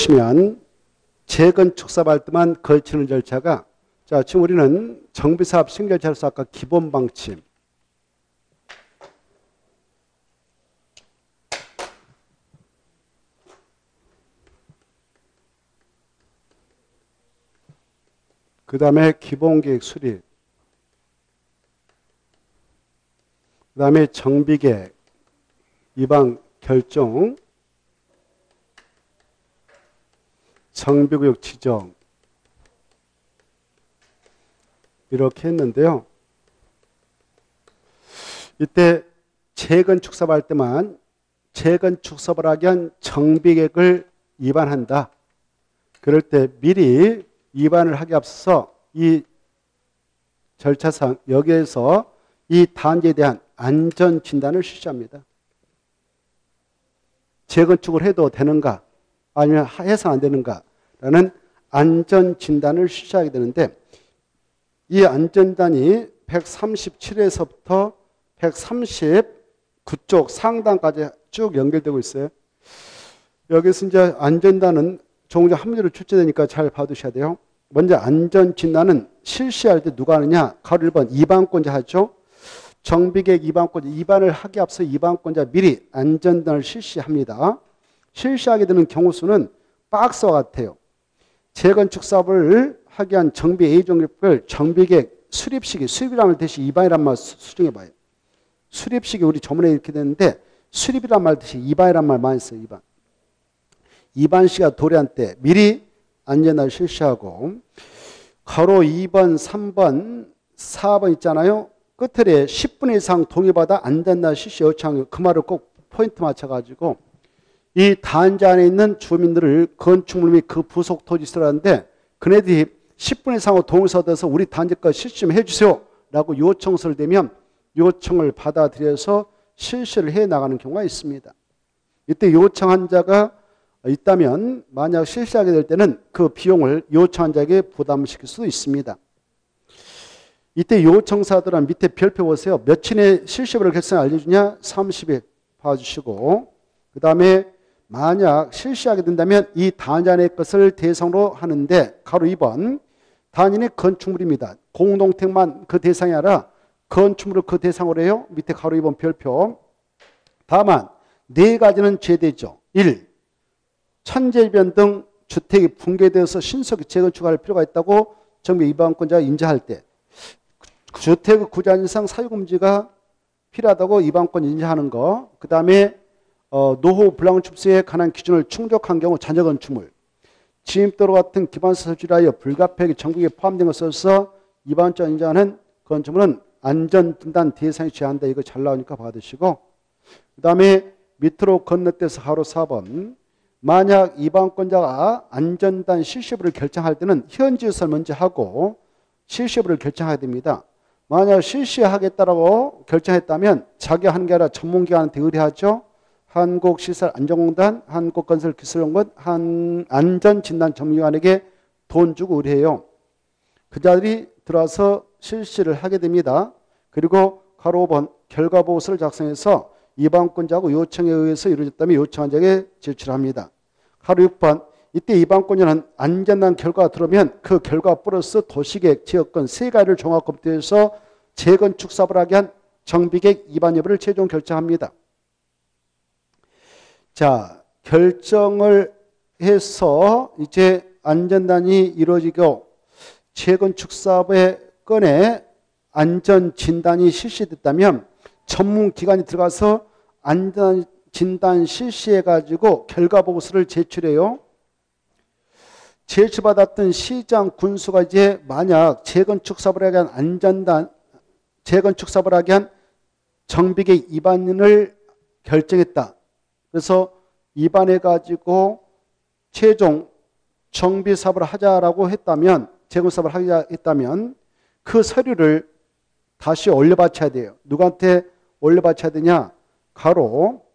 보시면 재건축 사업할 때만 걸치는 절차가, 자, 지금 우리는 정비사업 신결절차로서 아까 기본 방침, 그 다음에 기본계획 수립, 그 다음에 정비계획, 입안 결정, 정비구역 지정, 이렇게 했는데요. 이때 재건축 사업을 할 때만 재건축 사업을 하기 위한 정비계획을 입안한다. 그럴 때 미리 입안을 하기 앞서서 이 절차상 여기에서 이 단지에 대한 안전진단을 실시합니다. 재건축을 해도 되는가 아니면 해서 안 되는가라는 안전진단을 실시하게 되는데, 이 안전진단이 137에서부터 139쪽 상단까지 쭉 연결되고 있어요. 여기서 이제 안전진단은 종종 한 문제로 출제되니까 잘 봐두셔야 돼요. 먼저 안전진단은 실시할 때 누가 하느냐? 가로 1번 입안권자 하죠. 정비계획 입안권자, 입안을 하기 앞서 입안권자 미리 안전진단을 실시합니다. 실시하게 되는 경우 수는 박스와 같아요. 재건축 사업을 하기 위한 정비 A종목을 정비계획 수립시기, 수립이라는 말 대신 입안이란 말 수정해 봐요. 수립시기 우리 저번에 이렇게 됐는데 수립이란 말 대신 입안이란 말 많이 써요. 입안. 입안시가 도래한 때 미리 안전을 실시하고, 가로 2번, 3번, 4번 있잖아요. 끝에 10분 이상 동의받아 안전날 실시 요청, 그 말을 꼭 포인트 맞춰가지고 이 단지 안에 있는 주민들을 건축물 및 그 부속 토지 쓰라는데, 그네들이 10분 이상으로 동의서 얻어서 우리 단지가 실시 좀 해주세요 라고 요청서를 대면 요청을 받아들여서 실시를 해 나가는 경우가 있습니다. 이때 요청한 자가 있다면 만약 실시하게 될 때는 그 비용을 요청한 자에게 부담시킬 수도 있습니다. 이때 요청사들은 밑에 별표 보세요. 며칠에 실시를 결정 알려주냐? 30일 봐주시고, 그 다음에 만약 실시하게 된다면 이 단지 안의 것을 대상으로 하는데, 가로 2번 단지는 건축물입니다. 공동택만 그 대상이 아니라 건축물을 그 대상으로 해요. 밑에 가로 2번 별표. 다만 네 가지는 제외되죠. 1. 천재변 등 주택이 붕괴되어서 신속히 재건축할 필요가 있다고 정비 입안권자가 인지할 때, 주택의 구조안 이상 사유금지가 필요하다고 입안권 인지하는 거, 그 다음에 노후 불량축수에 관한 기준을 충족한 경우 잔여건축물, 진입도로 같은 기반시설 설치하여 불가피하게 전국에 포함된 것을 써서 입안권 인지하는 건축물은 안전진단 대상에 제한다. 이거 잘 나오니까 받으시고, 그 다음에 밑으로 건너뛰어서 가로 4번 만약 입안권자가 안전단 실시부를 결정할 때는 현지유서를 먼저 하고 실시부를 결정해야 됩니다. 만약 실시하겠다라고 결정했다면 자기가 하는 게 아니라 전문기관한테 의뢰하죠. 한국시설안전공단, 한국건설기술연구원, 안전진단 전문기관에게 돈 주고 의뢰해요. 그 자들이 들어와서 실시를 하게 됩니다. 그리고 가로 5번 결과보고서를 작성해서 입안권자하고 요청에 의해서 이루어졌다면 요청한 자에게 제출합니다. 가로 6번 이때 입안권자는 안전한 결과가 들어오면 그 결과 플러스 도시계획, 지역권 세 가지를 종합 검토해서 재건축 사업을 하게 한 정비계획 입안 여부를 최종 결정합니다. 자, 결정을 해서 이제 안전단이 이루어지고 재건축 사업의 건에 안전진단이 실시됐다면 전문기관이 들어가서 안전진단 실시해가지고 결과보고서를 제출해요. 제출받았던 시장 군수가 이제 만약 재건축 사업을 하게 한 안전단, 재건축 사업을 하게 한 정비계획 입안을 결정했다. 그래서 입안해가지고 최종 정비 사업을 하자라고 했다면, 재건축 사업을 하자 했다면 그 서류를 다시 올려바쳐야 돼요. 누구한테 올려바쳐야 되냐? 가로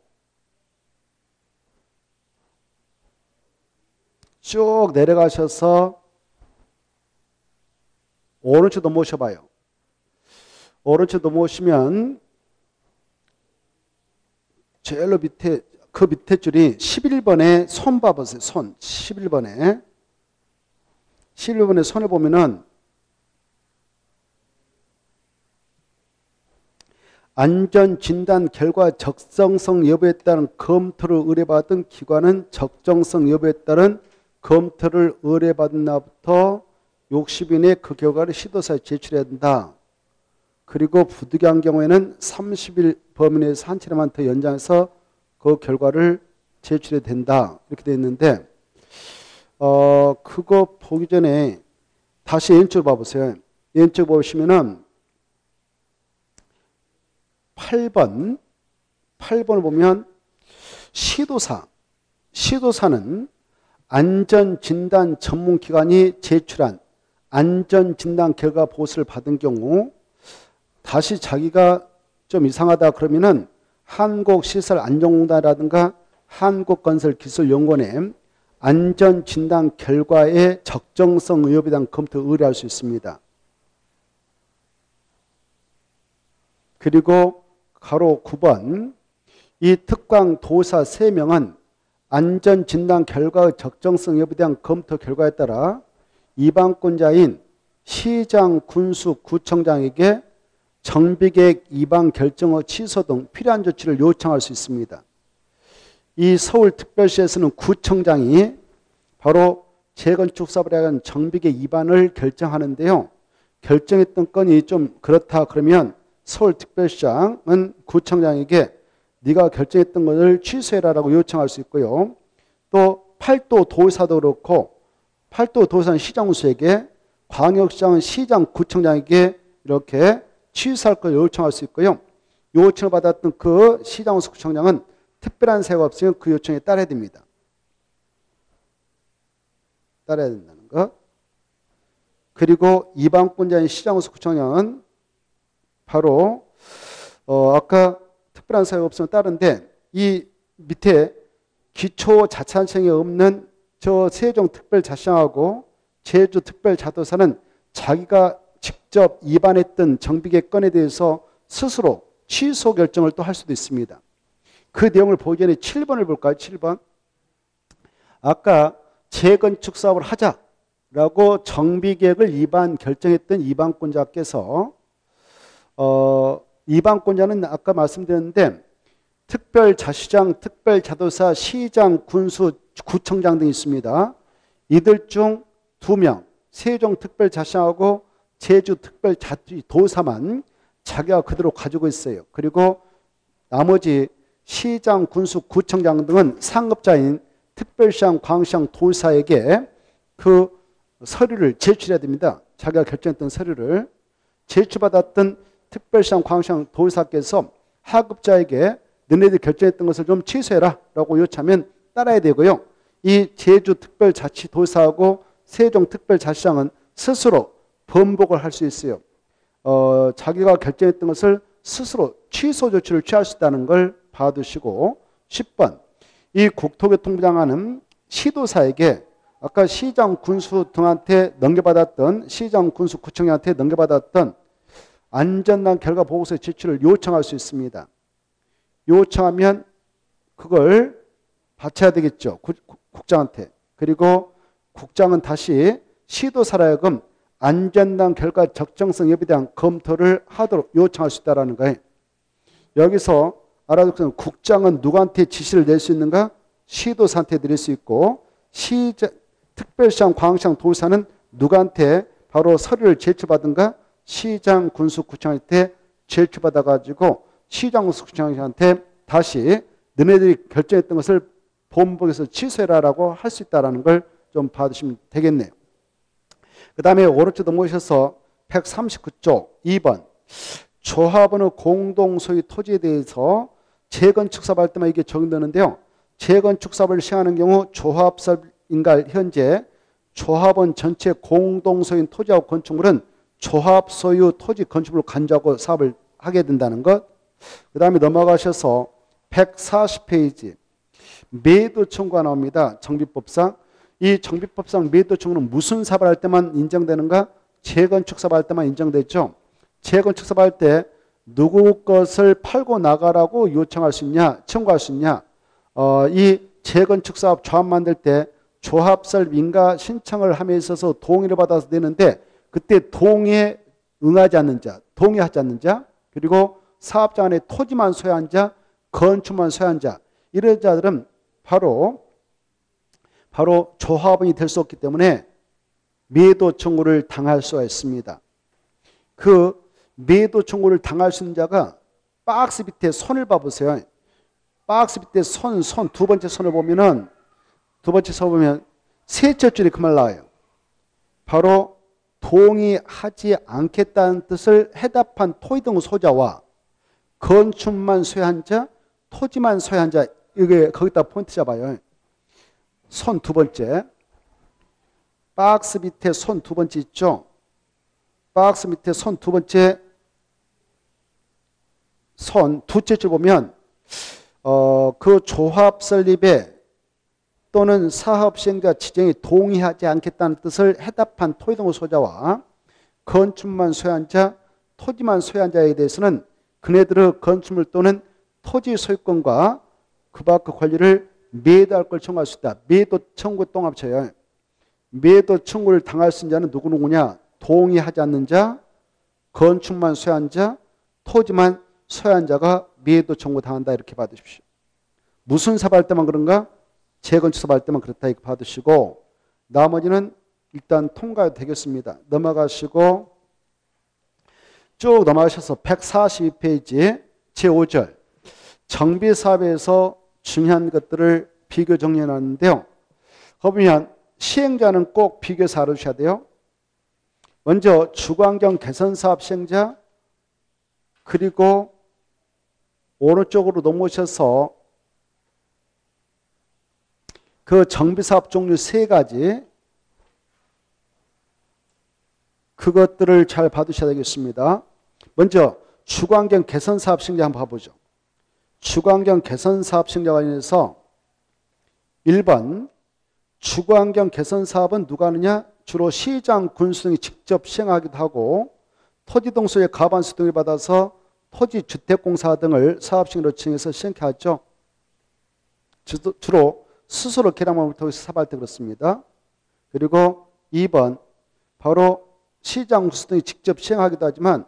쭉 내려가셔서 오른쪽 넘어오셔봐요. 오른쪽 넘어오시면 제일로 밑에 그 밑에 줄이 11번에 손 봐보세요. 손. 11번에 손을 보면은 안전진단 결과 적정성 여부에 따른 검토를 의뢰받은 기관은 적정성 여부에 따른 검토를 의뢰받은 날부터 60일 내에 그 결과를 시도사에 제출해야 된다. 그리고 부득이한 경우에는 30일 범위 내에서 한 차례만 더 연장해서 그 결과를 제출해야 된다. 이렇게 되어 있는데 그거 보기 전에 다시 왼쪽 봐보세요. 왼쪽 보시면은 8번을 보면 시도사는 안전진단 전문기관이 제출한 안전진단 결과 보고서를 받은 경우 다시 자기가 좀 이상하다 그러면은 한국시설안전공단이라든가 한국건설기술연구원에 안전진단 결과의 적정성 여부에 대한 검토를 의뢰할 수 있습니다. 그리고 가로 9번 이 특강 도사 3명은 안전진단 결과의 적정성 여부에 대한 검토 결과에 따라 이방권자인 시장, 군수, 구청장에게 정비계획 이방 결정의 취소 등 필요한 조치를 요청할 수 있습니다. 이 서울특별시에서는 구청장이 바로 재건축 사업에 대한 정비계획 위반을 결정하는데요. 결정했던 건이 좀 그렇다 그러면 서울특별시장은 구청장에게 네가 결정했던 것을 취소해라라고 요청할 수 있고요. 또 팔도 도사도 그렇고 팔도 도사는 시장수에게 광역시장은 시장 구청장에게 이렇게 취소할 것을 요청할 수 있고요. 요청을 받았던 그 시장수 구청장은 특별한 사유가 없으면 그 요청에 따라야 됩니다. 따라야 된다는 것. 그리고 이방권자인 시장수 구청장은 바로 아까 특별한 사유가 없으면 따른데 이 밑에 기초자치단체에 없는 저 세종특별자치단하고 제주특별자도사는 자기가 직접 위반했던 정비계획 건에 대해서 스스로 취소 결정을 또 할 수도 있습니다. 그 내용을 보기 전에 7번을 볼까요? 7번. 아까 재건축 사업을 하자라고 정비계획을 위반 결정했던 이방권자께서 이방권자는 아까 말씀드렸는데 특별자치장, 특별자도사, 시장, 군수, 구청장 등이 있습니다. 이들 중 2명, 세종특별자치장하고 제주특별자도사만 자기가 그대로 가지고 있어요. 그리고 나머지 시장, 군수, 구청장 등은 상급자인 특별시장, 광시장, 도사에게 그 서류를 제출해야 됩니다. 자기가 결정했던 서류를 제출받았던 특별시장, 광시장, 도사께서 하급자에게 너네들 결정했던 것을 좀 취소해라 라고 요청하면 따라야 되고요. 이 제주특별자치도사하고 세종특별자치장은 스스로 번복을 할 수 있어요. 자기가 결정했던 것을 스스로 취소 조치를 취할 수 있다는 걸 봐두시고 10번 이 국토교통부장관은 시도사에게 아까 시장, 군수 등한테 넘겨받았던 시장, 군수, 구청장한테 넘겨받았던 안전단 결과 보고서의 제출을 요청할 수 있습니다. 요청하면 그걸 바쳐야 되겠죠. 국장한테. 그리고 국장은 다시 시도사라 하여금 안전단 결과 적정성 여부에 대한 검토를 하도록 요청할 수 있다는 거예요. 여기서 알아두세요. 국장은 누구한테 지시를 낼 수 있는가? 시도사한테 드릴 수 있고 특별시장, 광시장, 도사는 누구한테 바로 서류를 제출받은가? 시장, 군수, 구청한테 제출받아가지고 시장, 군수, 구청한테 다시 너네들이 결정했던 것을 본부에서 취소해라라고 할 수 있다는 걸 좀 봐두시면 되겠네요. 그 다음에 오른쪽 넘어오셔서 139쪽 2번 조합원의 공동소유 토지에 대해서 재건축 사업할 때만 이게 적용되는데요. 재건축 사업을 시행하는 경우 조합사업인가 현재 조합원 전체 공동소유인 토지하고 건축물은 조합 소유 토지 건축물을 간주하고 사업을 하게 된다는 것. 그 다음에 넘어가셔서 140페이지 매도 청구가 나옵니다. 정비법상. 이 정비법상 매도 청구는 무슨 사업을 할 때만 인정되는가? 재건축 사업을 할 때만 인정되죠. 재건축 사업을 할 때 누구 것을 팔고 나가라고 요청할 수 있냐? 청구할 수 있냐? 이 재건축 사업 조합 만들 때 조합설 민가 신청을 함에 있어서 동의를 받아서 내는데 그때 동의에 응하지 않는 자, 동의하지 않는 자, 그리고 사업장 안에 토지만 소유한 자, 건축만 소유한 자, 이런 자들은 바로 조합원이 될 수 없기 때문에 매도 청구를 당할 수가 있습니다. 그 매도 청구를 당할 수 있는 자가 박스 밑에 선을 봐보세요. 박스 밑에 두 번째 선을 보면은, 두 번째 선 보면 셋째 줄이 그 말 나와요. 바로 동의하지 않겠다는 뜻을 해답한 토지등 소자와 건축만 소유한 자, 토지만 소유한 자, 이게 거기다 포인트 잡아요. 선 두 번째. 박스 밑에 선 두 번째 있죠? 박스 밑에 선 두 번째 선 두째 줄 보면 그 조합 설립에 또는 사업 시행자 지정에 동의하지 않겠다는 뜻을 해답한 토지등 소자와 건축만 소유한 자, 토지만 소유한 자에 대해서는 그네들의 건축물 또는 토지 소유권과 그 밖의 권리를 매도할 걸 청구할 수 있다. 매도 청구 똥 합쳐요. 매도 청구를 당할 수 있는 자는 누구냐? 동의하지 않는 자, 건축만 소유한 자, 토지만 소유한 자가 매도 청구 당한다. 이렇게 받으십시오. 무슨 사업할 때만 그런가? 재건축 사업할 때만 그렇다. 이렇게 받으시고 나머지는 일단 통과해도 되겠습니다. 넘어가시고 쭉 넘어가셔서 142페이지 제5절 정비사업에서 중요한 것들을 비교 정리해 놨는데요. 보면 시행자는 꼭 비교해서 알아두셔야 돼요. 먼저 주거환경 개선사업 시행자, 그리고 오른쪽으로 넘어오셔서 그 정비사업 종류 세 가지, 그것들을 잘 봐두셔야 되겠습니다. 먼저 주거환경 개선사업 시행자 한번 봐보죠. 주거환경 개선사업 시행자 관련해서 1번 주거환경 개선사업은 누가 하느냐? 주로 시장, 군수 등이 직접 시행하기도 하고 토지동소의 가반수 등을 받아서 토지주택공사 등을 사업시행으로 칭해서 시행케 하죠. 주로 스스로 계량망을 통해서 사업할 때 그렇습니다. 그리고 2번 바로 시장, 군수 등이 직접 시행하기도 하지만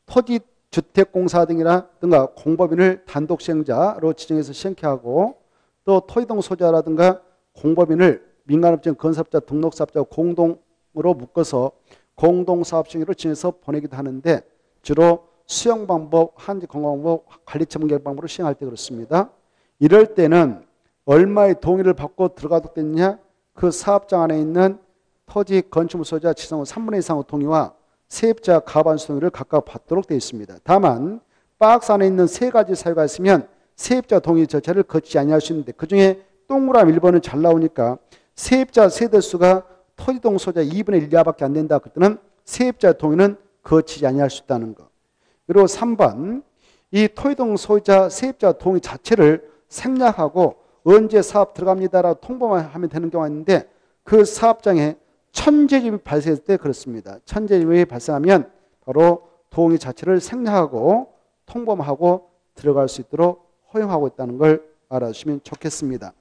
토지주택공사 등이라든가 공법인을 단독 시행자로 지정해서 시행케 하고 또 토지동 소유자라든가 공법인을 민간업체, 건설업자, 등록사업자 공동으로 묶어서 공동사업시행으로 지정해서 보내기도 하는데 주로 수용방법, 한지관광법, 관리처분계획 방법으로 시행할 때 그렇습니다. 이럴 때는 얼마의 동의를 받고 들어가도록 됐느냐? 그 사업장 안에 있는 토지 건축물 소유자 지정후 3분의 2 이상의 동의와 세입자 가반수 동의를 각각 받도록 되어 있습니다. 다만 박스 안에 있는 세 가지 사유가 있으면 세입자 동의 절차를 거치지 아니할 수 있는데 그중에 동그라미 1번은 잘 나오니까 세입자 세대수가 토지동 소유자 2분의 1 이하밖에 안 된다. 그때는 세입자 동의는 거치지 아니할 수 있다는 것. 그리고 3번 이 토지동 소유자 세입자 동의 자체를 생략하고 언제 사업 들어갑니다라고 통보만 하면 되는 경우가 있는데 그 사업장에 천재지입이 발생했을 때 그렇습니다. 천재지입이 발생하면 바로 동의 자체를 생략하고 통보만 하고 들어갈 수 있도록 허용하고 있다는 걸 알아주시면 좋겠습니다.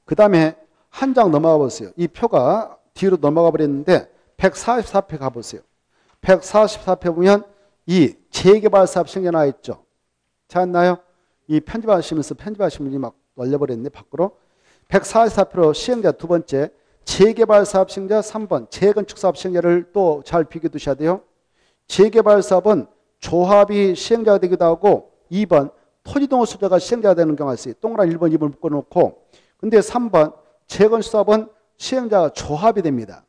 그 다음에 한 장 넘어가 보세요. 이 표가 뒤로 넘어가 버렸는데 144표 가보세요. 144표 보면 이 재개발사업 시행자 나와 있죠. 찾았나요? 이 편집하시면서 편집하신 분이 막 올려버렸네 밖으로. 144표로 시행자 두 번째, 재개발사업 시행자 3번, 재건축사업 시행자를 또 잘 비교해 두셔야 돼요. 재개발사업은 조합이 시행자가 되기도 하고 2번 토지동호 소유자가 시행자가 되는 경우가 있어요. 동그라미 1번, 2번 묶어놓고. 근데 3번 재건축사업은 시행자가 조합이 됩니다.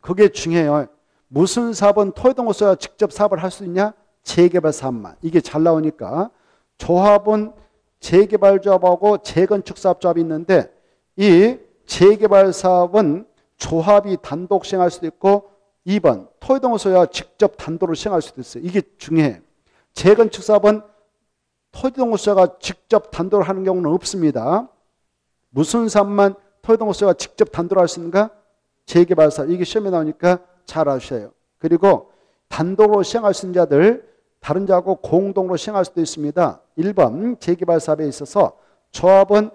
그게 중요해요. 무슨 사업은 토지동호 소유자가 직접 사업을 할 수 있냐? 재개발사업만. 이게 잘 나오니까 조합은 재개발조합하고 재건축사업조합이 있는데 이 재개발사업은 조합이 단독 시행할 수도 있고 2번 토지동호 소유자가 직접 단독으로 시행할 수도 있어요. 이게 중요해요. 재건축사업은 토지동호 소유자가 직접 단독으로 하는 경우는 없습니다. 무슨 사업만 토지동호 소유자가 직접 단독으로 할 수 있는가? 재개발사업. 이게 시험에 나오니까 잘 아셔야 해요. 그리고 단독으로 시행할 수 있는 자들 다른 자하고 공동으로 시행할 수도 있습니다. 1번 재개발 사업에 있어서 조합은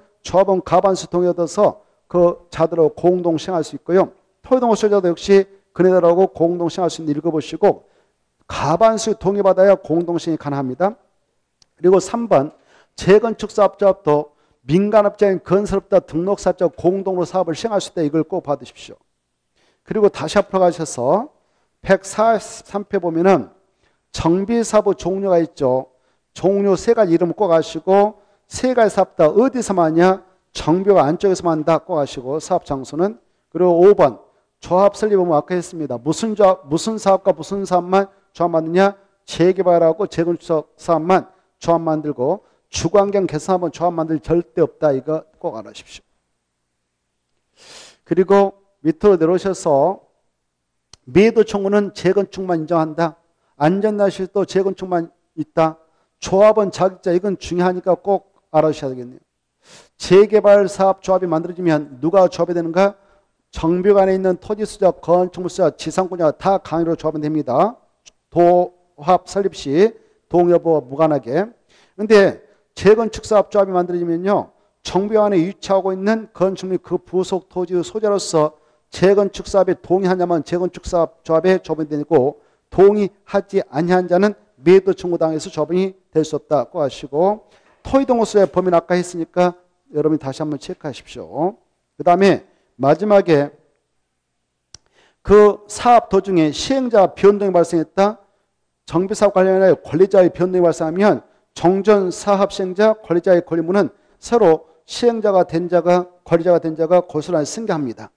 가반수 동의 얻어서 그 자들하고 공동 시행할 수 있고요. 토지동호 소유자도 역시 그네들하고 공동 시행할 수 있는 읽어보시고 가반수 동의받아야 공동 시행이 가능합니다. 그리고 3번 재건축 사업자도 민간업자인 건설업자 등록사업자 공동으로 사업을 시행할 수 있다. 이걸 꼭 받으십시오. 그리고 다시 앞으로 가셔서 143회 보면은 정비사부 종류가 있죠. 종류 세 가지 이름 꼭 아시고 세 가지 사업 다 어디서만 하냐? 정비가 안쪽에서만 한다. 꼭 아시고 사업 장소는. 그리고 5번 조합 설립 보면 아까 했습니다. 무슨 사업과 무슨 사업만 조합 만드냐? 재개발하고 재건축 사업만 조합 만들고 주거환경 개선하면 조합 만들 절대 없다. 이거 꼭 알아주십시오. 그리고 밑으로 내려오셔서 매도 청구는 재건축만 인정한다. 안전날씨도 재건축만 있다. 조합은 자격자. 이건 중요하니까 꼭 알아주셔야 되겠네요. 재개발 사업 조합이 만들어지면 누가 조합이 되는가? 정비관에 있는 토지수자, 건축물수자, 지상권자 다 강의로 조합은 됩니다. 도합 설립 시 동여부와 무관하게. 그런데 재건축 사업 조합이 만들어지면요. 정비관에 위치하고 있는 건축 및 그 부속 토지의 소재로서 재건축 사업에 동의하냐면 재건축 사업 조합에 조합이 되고 동의하지 아니한 자는 매도 청구당해서 조합이 될 수 없다고 하시고 토지동호수의 범위는 아까 했으니까 여러분이 다시 한번 체크하십시오. 그 다음에 마지막에 그 사업 도중에 시행자 변동이 발생했다. 정비사업 관련하여 권리자의 변동이 발생하면 정전 사업 시행자 권리자의 권리무는 서로 시행자가 된 자가 권리자가 된 자가 고스란히 승계합니다.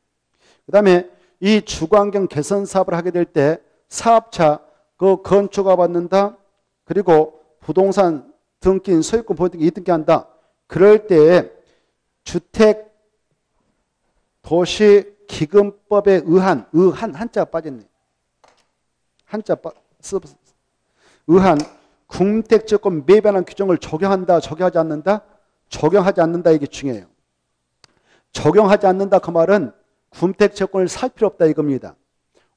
그 다음에 이 주거환경 개선 사업을 하게 될 때 사업자 그 건축가 받는다. 그리고 부동산 등기인 소유권 보유등기 이등기한다. 그럴 때에 주택 도시 기금법에 의한 한자가 빠졌네. 의한 궁택지권 매변한 규정을 적용한다. 적용하지 않는다. 적용하지 않는다. 이게 중요해요. 적용하지 않는다 그 말은 궁택지권을 살 필요 없다 이겁니다.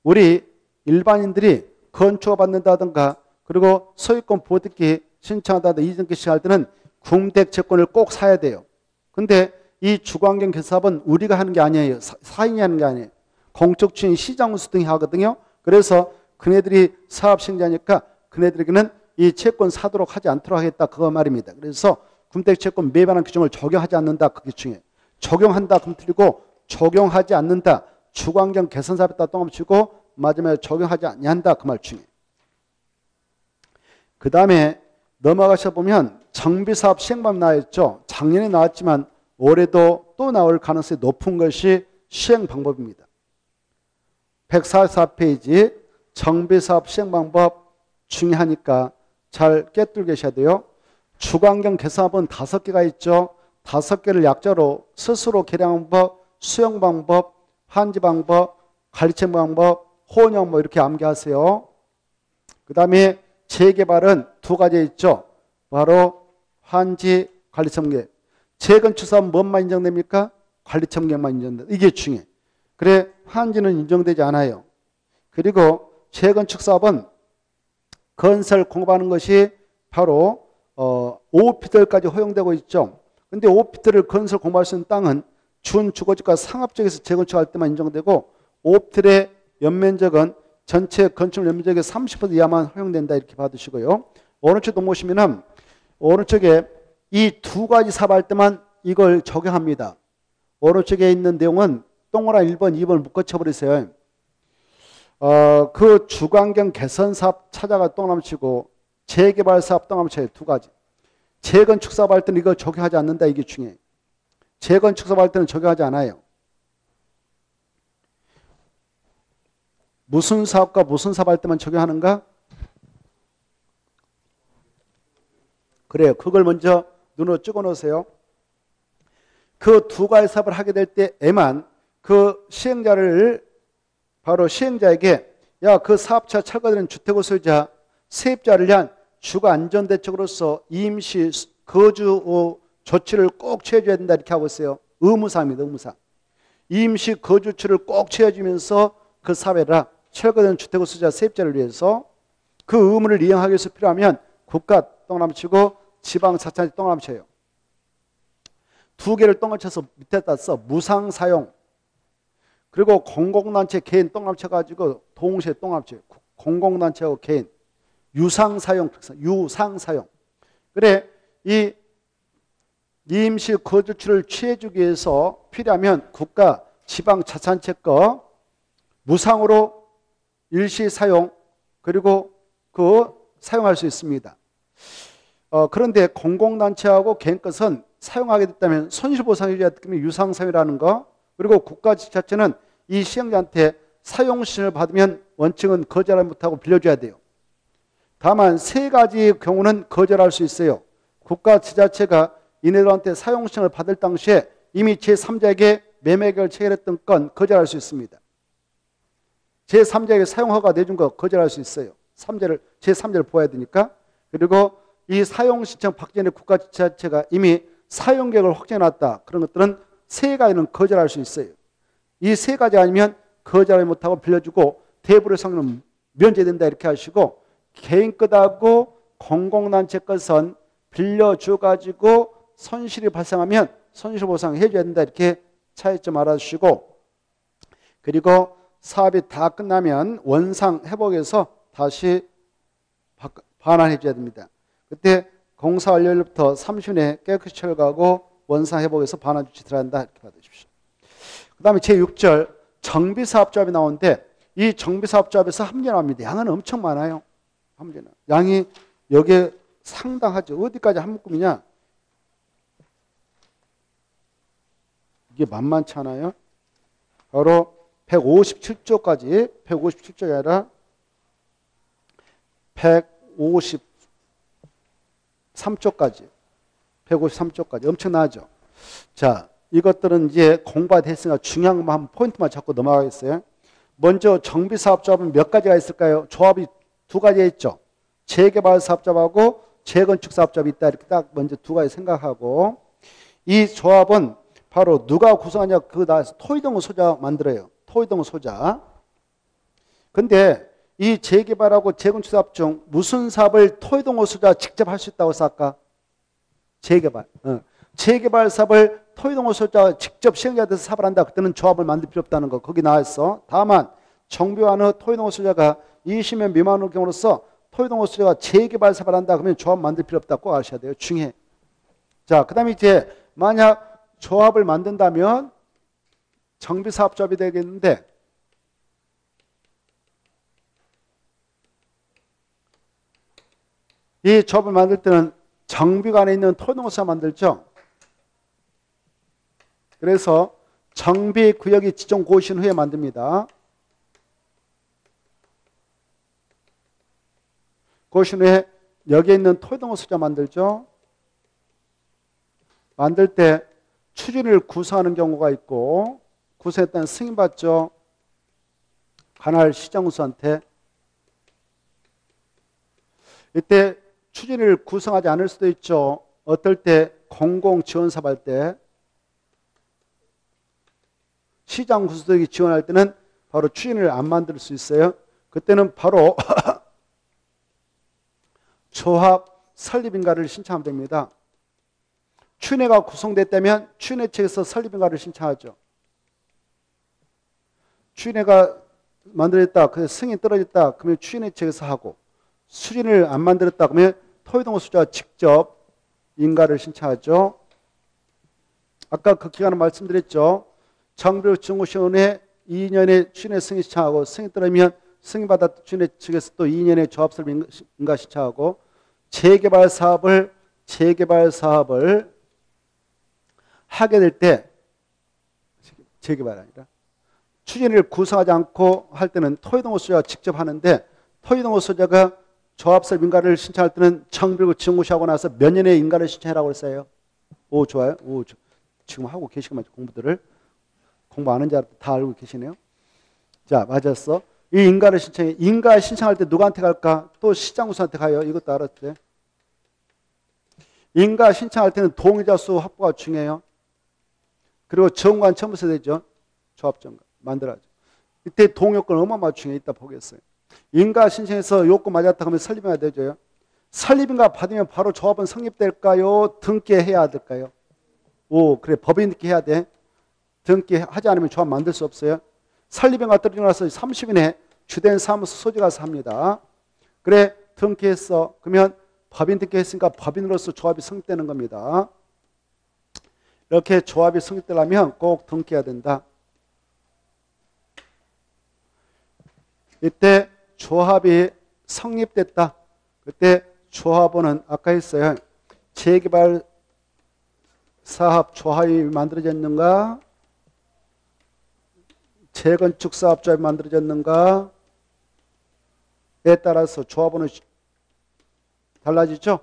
우리 일반인들이 건축을 받는다든가 그리고 소유권 보유등기 신청하다든가 이등기 시작할 때는 궁택지권을 꼭 사야 돼요. 근데 이 주거환경 개선사업은 우리가 하는 게 아니에요. 사인이 하는 게 아니에요. 공적 주인 시장운수 등이 하거든요. 그래서 그네들이 사업 시행자니까 그네들에게는 이 채권 사도록 하지 않도록 하겠다. 그거 말입니다. 그래서 궁택채권 매반한 규정을 적용하지 않는다. 그게 중요해요. 적용한다. 그럼 틀리고 적용하지 않는다. 주거환경 개선사업에 따라 똥함치고 마지막에 적용하지 않는다. 그 말 중요해요. 그 다음에 넘어가셔 보면 정비사업 시행법 나왔죠. 작년에 나왔지만 올해도 또 나올 가능성이 높은 것이 시행 방법입니다. 144페이지 정비사업 시행 방법 중요하니까 잘 꿰뚫 계셔야 돼요. 주거환경 개선법은 5개가 있죠. 5개를 약자로 스스로 개량 방법, 수용 방법, 환지 방법, 관리체 방법, 혼용 뭐 이렇게 암기하세요. 그 다음에 재개발은 2가지 있죠. 바로 환지, 관리청계. 재건축 사업은 뭔만 인정됩니까? 관리청계만 인정된다. 이게 중요해. 그래 환지는 인정되지 않아요. 그리고 재건축 사업은 건설 공급하는 것이 바로 5피트까지 허용되고 있죠. 근데 5피트를 건설 공급할 수 있는 땅은 준주거지과 상업지역에서 재건축할 때만 인정되고 5피트의 연면적은 전체 건축 연면적의 30% 이하만 허용된다 이렇게 받으시고요. 오른쪽도 보시면은 오른쪽에 이 2가지 사업할 때만 이걸 적용합니다. 오른쪽에 있는 내용은 동그란 1번, 2번을 묶어쳐버리세요. 그 주거환경 개선 사업 찾아가 똥남치고 재개발 사업 똥남쳐요. 2가지. 재건축 사업 할 때는 이거 적용하지 않는다. 이게 중요해요. 재건축 사업 할 때는 적용하지 않아요. 무슨 사업과 무슨 사업 할 때만 적용하는가? 그래요. 그걸 먼저 눈으로 찍어 놓으세요. 그 2가지 사업을 하게 될 때에만 그 시행자를 바로 시행자에게 야, 그 사업차 철거되는 주택 소유자 세입자를 위한 주거 안전 대책으로서 임시 거주 조치를 꼭 취해줘야 된다 이렇게 하고 있어요. 의무사입니다. 의무사. 임시 거주처를 꼭 취해주면서 그 사회라 철거되는 주택 소유자 세입자를 위해서 그 의무를 이행하기 위해서 필요하면 국가 똥남치고 지방자치단체 똥남쳐요. 두 개를 똥을 쳐서 밑에다 써. 무상사용. 그리고 공공단체 개인 똥남쳐가지고 동시에 똥남쳐요. 공공단체하고 개인. 유상사용. 유상사용. 그래 이 임시 거주지를 취해주기 위해서 필요하면 국가 지방자치단체 거 무상으로 일시 사용 그리고 사용할 수 있습니다. 그런데 공공단체하고 개인 것은 사용하게 됐다면 손실보상해 줘야 되기 때문에 유상사용이라는 거 그리고 국가지자체는 이 시행자한테 사용신을 받으면 원칙은 거절하지 못하고 빌려줘야 돼요. 다만 세 가지의 경우는 거절할 수 있어요. 국가지자체가 이네들한테 사용신을 받을 당시에 이미 제3자에게 매매계약을 체결했던 건 거절할 수 있습니다. 제3자에게 사용허가 내준 거 거절할 수 있어요. 제3자를 보아야 되니까. 그리고 이 사용신청 받기 전에 국가지자체가 이미 사용계획을 확정해놨다. 그런 것들은 세 가지는 거절할 수 있어요. 이 세 가지 아니면 거절하지 못하고 빌려주고 대부의 상태는 면제된다 이렇게 하시고 개인 것하고 공공단체 것은 빌려줘가지고 손실이 발생하면 손실보상 해줘야 된다 이렇게 차이점 알아주시고 그리고 사업이 다 끝나면 원상 회복해서 다시 반환해 줘야 됩니다. 그때 공사 완료일부터 30일 내에 깨끗이 철거하고 원상 회복해서 반환 조치 들어간다 이렇게 받으십시오. 그 다음에 제6절 정비사업조합이 나오는데 이 정비사업조합에서 합계 나옵니다. 양은 엄청 많아요. 합계는. 양이 여기에 상당하죠. 어디까지 한 묶음이냐? 이게 만만치 않아요. 바로 157조까지 157조가 아니라 153조까지 153조까지 엄청나죠. 자, 이것들은 이제 공부가 됐으니까 중요한 것만 한 포인트만 잡고 넘어가겠어요. 먼저 정비사업조합은 몇 가지가 있을까요? 조합이 두 가지가 있죠. 재개발사업조합하고 재건축사업조합이 있다. 이렇게 딱 먼저 두 가지 생각하고 이 조합은 바로 누가 구성하냐 그 나라에서 토의동을 소자 만들어요. 토의동을 소자. 근데 이 재개발하고 재건축사업 중 무슨 사업을 토의동을 소자 직접 할 수 있다고 했어 아까? 재개발. 재개발 사업을 토의동을 소자 직접 시행자가 돼서 사업을 한다. 그때는 조합을 만들 필요 없다는 거 거기 나와 있어. 다만 정비와는 토의동을 소자가 20명 미만의 경우로서 토의동을 소자가 재개발 사업을 한다. 그러면 조합 만들 필요 없다. 꼭 아셔야 돼요. 중요해. 자, 그 다음에 이제 만약 조합을 만든다면 정비사업조합이 되겠는데 이 조합을 만들 때는 정비관에 있는 토의동을 만들죠. 그래서 정비구역이 지정 고시된 후에 만듭니다. 고시된 후에 여기에 있는 토의동을 만들죠. 만들 때 추진을 구성하는 경우가 있고 구성했다는 승인받죠. 관할 시장구수한테. 이때 추진을 구성하지 않을 수도 있죠. 어떨 때 공공지원사업 할 때 시장구수들이 지원할 때는 바로 추진을 안 만들 수 있어요. 그때는 바로 조합 설립인가를 신청하면 됩니다. 추진회가 구성됐다면 추진회 측에서 설립인가를 신청하죠. 추진회가 만들었다, 그래서 승인 떨어졌다, 그러면 추진회 측에서 하고 추진을 안 만들었다, 그러면 토의동을 소자가 직접 인가를 신청하죠. 아까 그 기간을 말씀드렸죠. 정비정후시원회 2년에 추진회 승인 신청하고 승인 떨어지면 승인받았던 추진회 측에서 또 2년에 조합 설립 인가 신청하고 재개발 사업을 하게 될 때 재개발 아니라 추진을 구성하지 않고 할 때는 토의동호 소자가 직접 하는데 토의동호 소자가 조합설 인가를 신청할 때는 정비구 지정고시하고 나서 몇 년에 인가를 신청하라고 했어요. 오 좋아요. 오 지금 하고 계시구만 공부들을 공부 안 하는 줄 알았더니 다 알고 계시네요. 자 맞았어. 이 인가를 신청해. 인가 신청할 때 누구한테 갈까? 또 시장구수한테 가요. 이것도 알았대. 인가 신청할 때는 동의자 수 확보가 중요해요. 그리고 정관 첨부서 되죠. 조합정관 만들어야죠. 이때 동의요건 어마어마하게 중요해. 이따 보겠어요. 인가 신청해서 요건 맞았다 하면 설립인가 되죠. 설립인가 받으면 바로 조합은 성립될까요? 등기해야 될까요? 오, 그래. 법인 등기해야 돼. 등기하지 않으면 조합 만들 수 없어요. 설립인가 떨어지고 나서 30일에 주된 사무소 소지 가서 합니다. 그래, 등기했어. 그러면 법인 등기했으니까 법인으로서 조합이 성립되는 겁니다. 이렇게 조합이 성립되려면 꼭 등기해야 된다. 이때 조합이 성립됐다. 그때 조합원은 아까 했어요. 재개발 사업 조합이 만들어졌는가? 재건축 사업 조합이 만들어졌는가? 에 따라서 조합원은 달라지죠.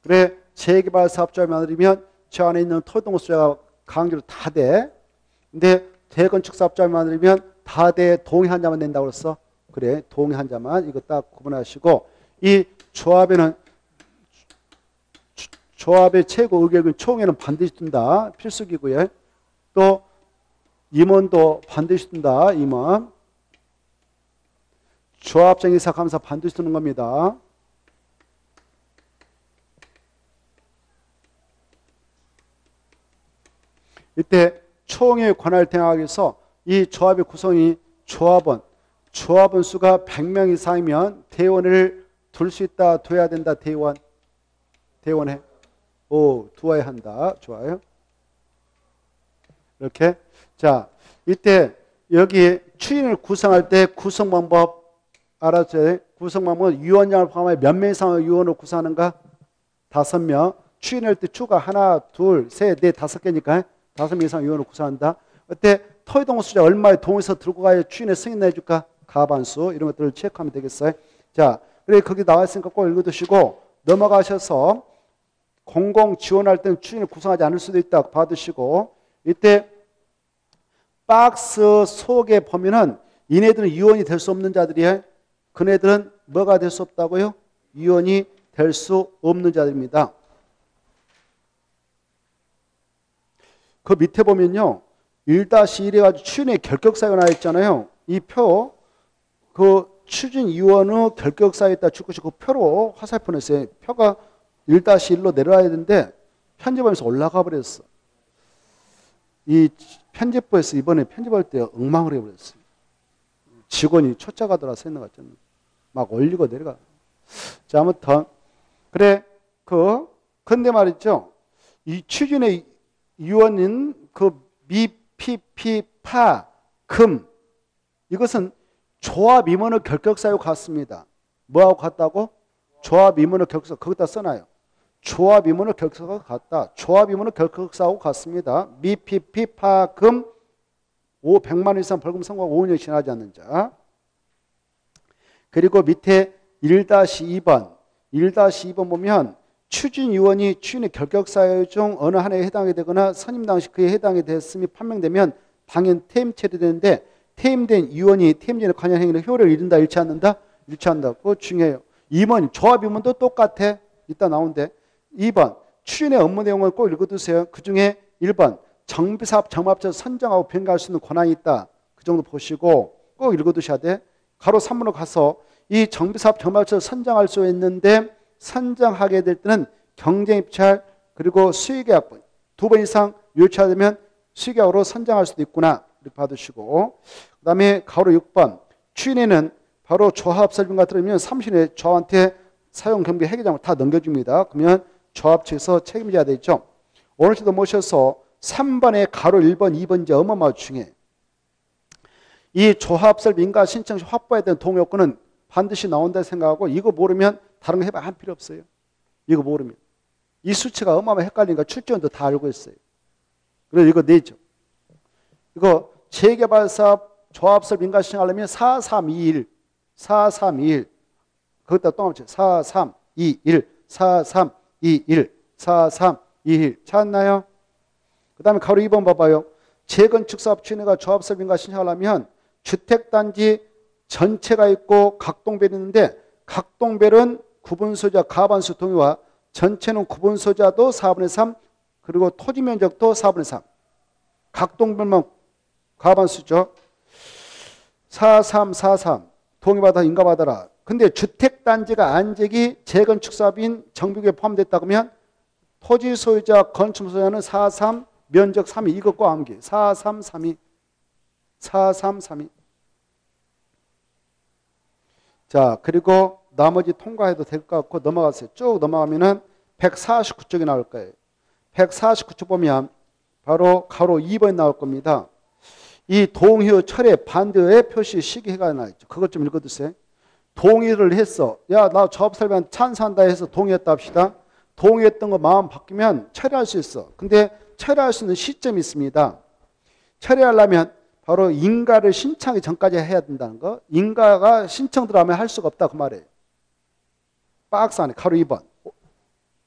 그래, 재개발 사업 조합이 만들면 저 안에 있는 토동 수자가 강제로 다 돼. 근데 재건축 사업 조합이 만들면 다 돼. 동의 한 자만 낸다고 그랬어. 그래, 동의 한 자만. 이거 딱 구분하시고, 이 조합에는 조합의 최고 의결은 총회는 반드시 둔다. 필수기구에. 또 임원도 반드시 둔다. 임원. 조합장이사 감사 반드시 두는 겁니다. 이때 총회 관할 대항에서 이 조합의 구성이 조합원 수가 100명 이상이면 대원을 둘 수 있다. 둬야 된다. 대원해. 오, 두어야 한다. 좋아요. 이렇게. 자, 이때 여기 추인을 구성할 때 구성 방법 알아줘야 돼. 구성 방법은 위원장을 포함해 몇 명 이상의 위원을 구성하는가? 5명. 추인할 때 추가 하나, 둘, 셋, 넷, 5개니까 5명 이상 위원을 구성한다. 그때 토의동 수자 얼마의 동의서 들고 가야 추인에 승인해 줄까? 가반수 이런 것들을 체크하면 되겠어요. 자, 그래 거기 나와 있으니까 꼭 읽어두시고 넘어가셔서 공공 지원할 때는 추인을 구성하지 않을 수도 있다 받으시고 이때 박스 속에 보면은 이네들은 위원이 될 수 없는 자들이에요. 그네들은 뭐가 될 수 없다고요? 위원이 될 수 없는 자들입니다. 그 밑에 보면요. 1-1 해가지고 추진의 결격사유가 나와 있잖아요. 이 표, 그 추진위원의 결격사유에다 줄 것이 그 표로 화살표 냈어요. 표가 1-1로 내려와야 되는데 편집하면서 올라가 버렸어. 이 편집부에서 이번에 편집할 때 엉망을 해버렸어요. 직원이 초짜가 들어서 있는 것 같잖아요. 막 올리고 내려가. 자, 아무튼 그래 근데 말이죠. 이 추진의 위원인 그 미피피파 금 이것은 조합 임원의 결격사유 같습니다. 뭐하고 같다고? 조합 임원의 결격사 거기다 써놔요. 조합 임원의 결격사가 같다. 조합 임원의 결격사하고 같습니다. 미피피파 금 100만 원 이상 벌금 선고하고 5년 지나지 않는 자. 그리고 밑에 1-2번 1-2번 보면 추진위원이 추진의 결격사유 중 어느 하나에 해당이 되거나 선임 당시 그에 해당이 됐음이 판명되면 당연 퇴임 처리되는데 퇴임된 위원이 퇴임 전에 관여 행위는 효력을 잃는다 잃지 않는다? 잃지 않는다. 그거 중요해요. 2번 조합위원도 똑같아. 이따 나오는데 2번 추진의 업무 내용을 꼭 읽어두세요. 그중에 1번 정비사업 정합자 선정하고 변경할 수 있는 권한이 있다. 그 정도 보시고 꼭 읽어두셔야 돼. 가로 3번으로 가서 이 정비사업 정합자 선정할 수 있는데 선정하게 될 때는 경쟁입찰 그리고 수의계약분 2번 이상 요청되면 수의계약으로 선정할 수도 있구나. 이렇게 받으시고 그 다음에 가로 6번 추인에는 바로 조합 설명과 들으면 30일에 조합한테 사용 경비 회계장을 다 넘겨줍니다. 그러면 조합 측에서 책임져야 되죠. 오늘 시도 모셔서 3번에 가로 1번 2번 이제 어마어마하게 중요해. 이 조합설 민가 신청 시 확보해야 되는 동요건은 반드시 나온다 생각하고 이거 모르면 다른 거 해봐 할 필요 없어요. 이거 모르면. 이 수치가 어마어마하게 헷갈리니까 출전도 다 알고 있어요. 그래서 이거 내죠. 이거 재개발 사업 조합설 민가 신청하려면 4321 4321 거기다 또 한번 4321 4321 4321 찾았나요? 그 다음에 가로 2번 봐봐요. 재건축 사업 추진회가 조합설 민가 신청하려면 주택단지 전체가 있고 각동별이 있는데 각동별은 구분소자 가반수 동의와 전체는 구분소자도 4분의 3 그리고 토지면적도 4분의 3 각동별만 가반수죠. 4343 동의받아 인가받아라. 근데 주택단지가 안재기 재건축 사업인 정비구에 포함됐다 그러면 토지 소유자 건축 소유자는 4.3 면적 3이 이것과 암기. 4.3.3이 4.3.3이. 자, 그리고 나머지 통과해도 될 것 같고 넘어가세요. 쭉 넘어가면은 149쪽이 나올 거예요. 149쪽 보면 바로 가로 2번이 나올 겁니다. 이 동의 철회 반대의 표시 시기가 나있죠. 그것 좀 읽어두세요. 동의를 했어. 야, 나 조합설비한 찬성한다 해서 동의했다 합시다. 동의했던 거 마음 바뀌면 철회할 수 있어. 근데 철회할 수 있는 시점이 있습니다. 철회하려면 바로 인가를 신청하기 전까지 해야 된다는 거. 인가가 신청 들어가면 할 수가 없다 그 말이에요. 박스 안에 가로 2번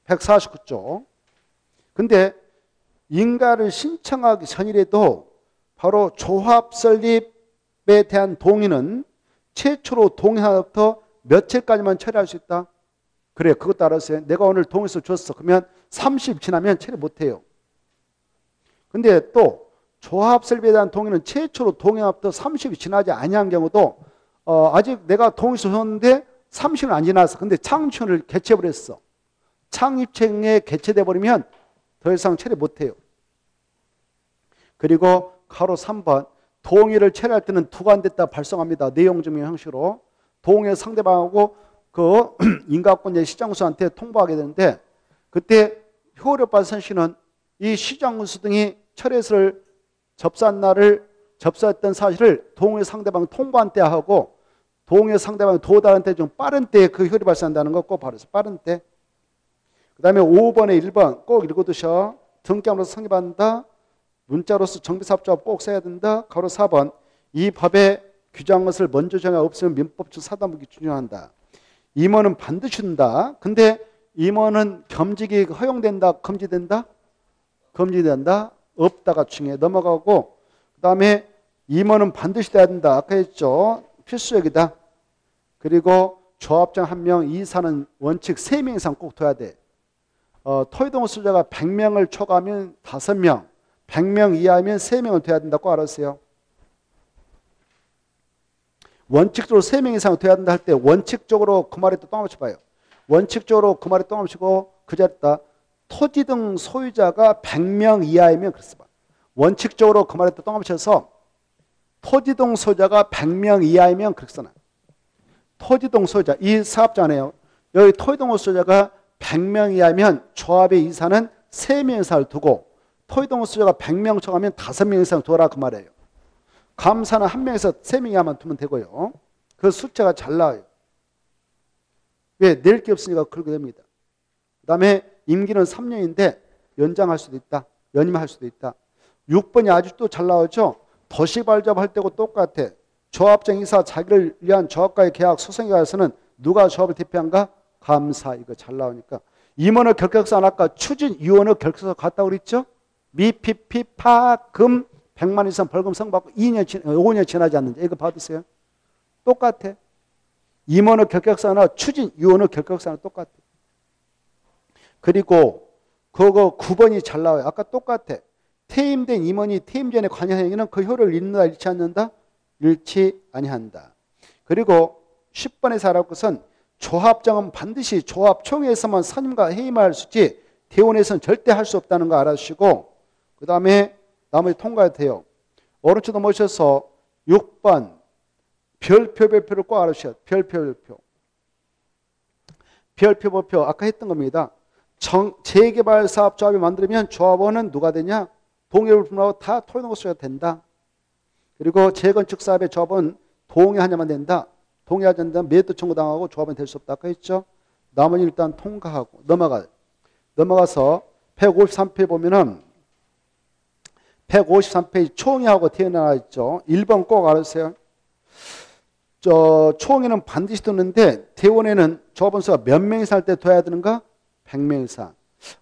149쪽. 근데 인가를 신청하기 전이라도 바로 조합 설립에 대한 동의는 최초로 동의하부터 며칠까지만 처리할 수 있다. 그래, 그것도 알았어요. 내가 오늘 동의서 줬어. 그러면 30일 지나면 처리 못해요. 근데 또 조합 설립에 대한 동의는 최초로 동의하부터 30일 지나지 아니한 경우도 아직 내가 동의서 줬는데 30일 안 지났어. 근데 창립청을 개최해버렸어. 창립청에 개최돼 버리면 더 이상 처리 못해요. 그리고 가로 3번 동의를 처리할 때는 투관됐다 발송합니다. 내용 증명 형식으로 동의 상대방하고 그 인가권자 시장군수한테 통보하게 되는데 그때 효력받은 선씨는 이 시장군수 등이 철회서를 접수한 날을 접수했던 사실을 동의 상대방 통보한 때 하고 동의 상대방이 도달한테 좀 빠른 때에 그 효력이 발생한다는 거 꼭 바로서 빠른 때. 그 다음에 5번에 1번 꼭 읽어두셔. 등기함으로써 성립한다. 문자로서 정비사업자가 꼭 써야 된다. 가로 4번 이 법에 규정한 것을 먼저 정해 없으면 민법적 사단법이 준용한다. 임원은 반드시 준다. 근데 임원은 겸직이 허용된다. 금지된다. 금지된다. 없다가 중요해. 넘어가고 그 다음에 임원은 반드시 돼야 된다. 아까 했죠. 필수적이다. 그리고 조합장 1명 이사는 원칙 3명 이상 꼭 둬야 돼. 토지동호 수자가 100명을 초과하면 5명, 100명 이하면 3명을 돼야 된다고 알았어요. 원칙적으로 3명 이상 돼야 된다 할 때 원칙적으로 그 말에 또 맞춰봐요. 원칙적으로 그 말에 또 맞추고 그 자리에다 토지 등 소유자가 100명 이하이면 그랬어 봐. 원칙적으로 그 말에 또 맞춰서 토지 등 소유자가 100명 이하이면 그렇게 써놔. 토지 등 소유자, 이 사업자네요. 여기 토지 등 소유자가 100명 이하면 조합의 이사는 3명 이상을 두고 토지 등 소유자가 100명 초과하면 5명 이상 두라 그 말이에요. 감사는 1명에서 3명 이하만 두면 되고요. 그 숫자가 잘 나와요. 왜? 낼 게 없으니까 그렇게 됩니다. 그 다음에 임기는 3년인데 연장할 수도 있다. 연임할 수도 있다. 6번이 아주 또 잘 나오죠. 도시발조업 할 때고 똑같아. 조합장 이사 자기를 위한 조합과의 계약 소송에 가서는 누가 조합을 대표한가? 감사. 이거 잘 나오니까. 임원의 결격서 안 할까? 추진위원의 결격서 갔다고 그랬죠? 미피피 파금 100만 이상 벌금 선고받고 5년 지나지 않는지 이거 받으세요. 똑같아. 임원의 결격사나 추진위원의 결격사는 똑같아. 그리고 그거 9번이 잘 나와요. 아까 똑같아. 퇴임된 임원이 퇴임 전에 관여 행위는 그 효력을 잃는다 잃지 않는다? 잃지 아니한다. 그리고 10번에서 알아볼 것은 조합장은 반드시 조합총회에서만 선임과 해임할 수 있지 대원에서는 절대 할 수 없다는 거 알아주시고 그 다음에 나머지 통과해도 돼요. 오른쪽 넘어오셔서 6번 별표를 꼭 알아주셔야 돼요. 별표. 별표 아까 했던 겁니다. 재개발 사업 조합이 만들면 조합원은 누가 되냐? 동의를 불문하고 다 토지동호수가 된다. 그리고 재건축 사업의 조합은 동의하냐만 된다. 동의하지 않는다면 매도 청구당하고 조합은 될 수 없다. 아까 했죠? 나머지 일단 통과하고 넘어가서 153페이지 보면은 153페이지 총회하고 태어나 있죠. 1번 꼭 알아주세요. 총회는 반드시 두는데 대원에는 조합원수가 몇 명 이상 할 때 둬야 되는가? 100명 이상.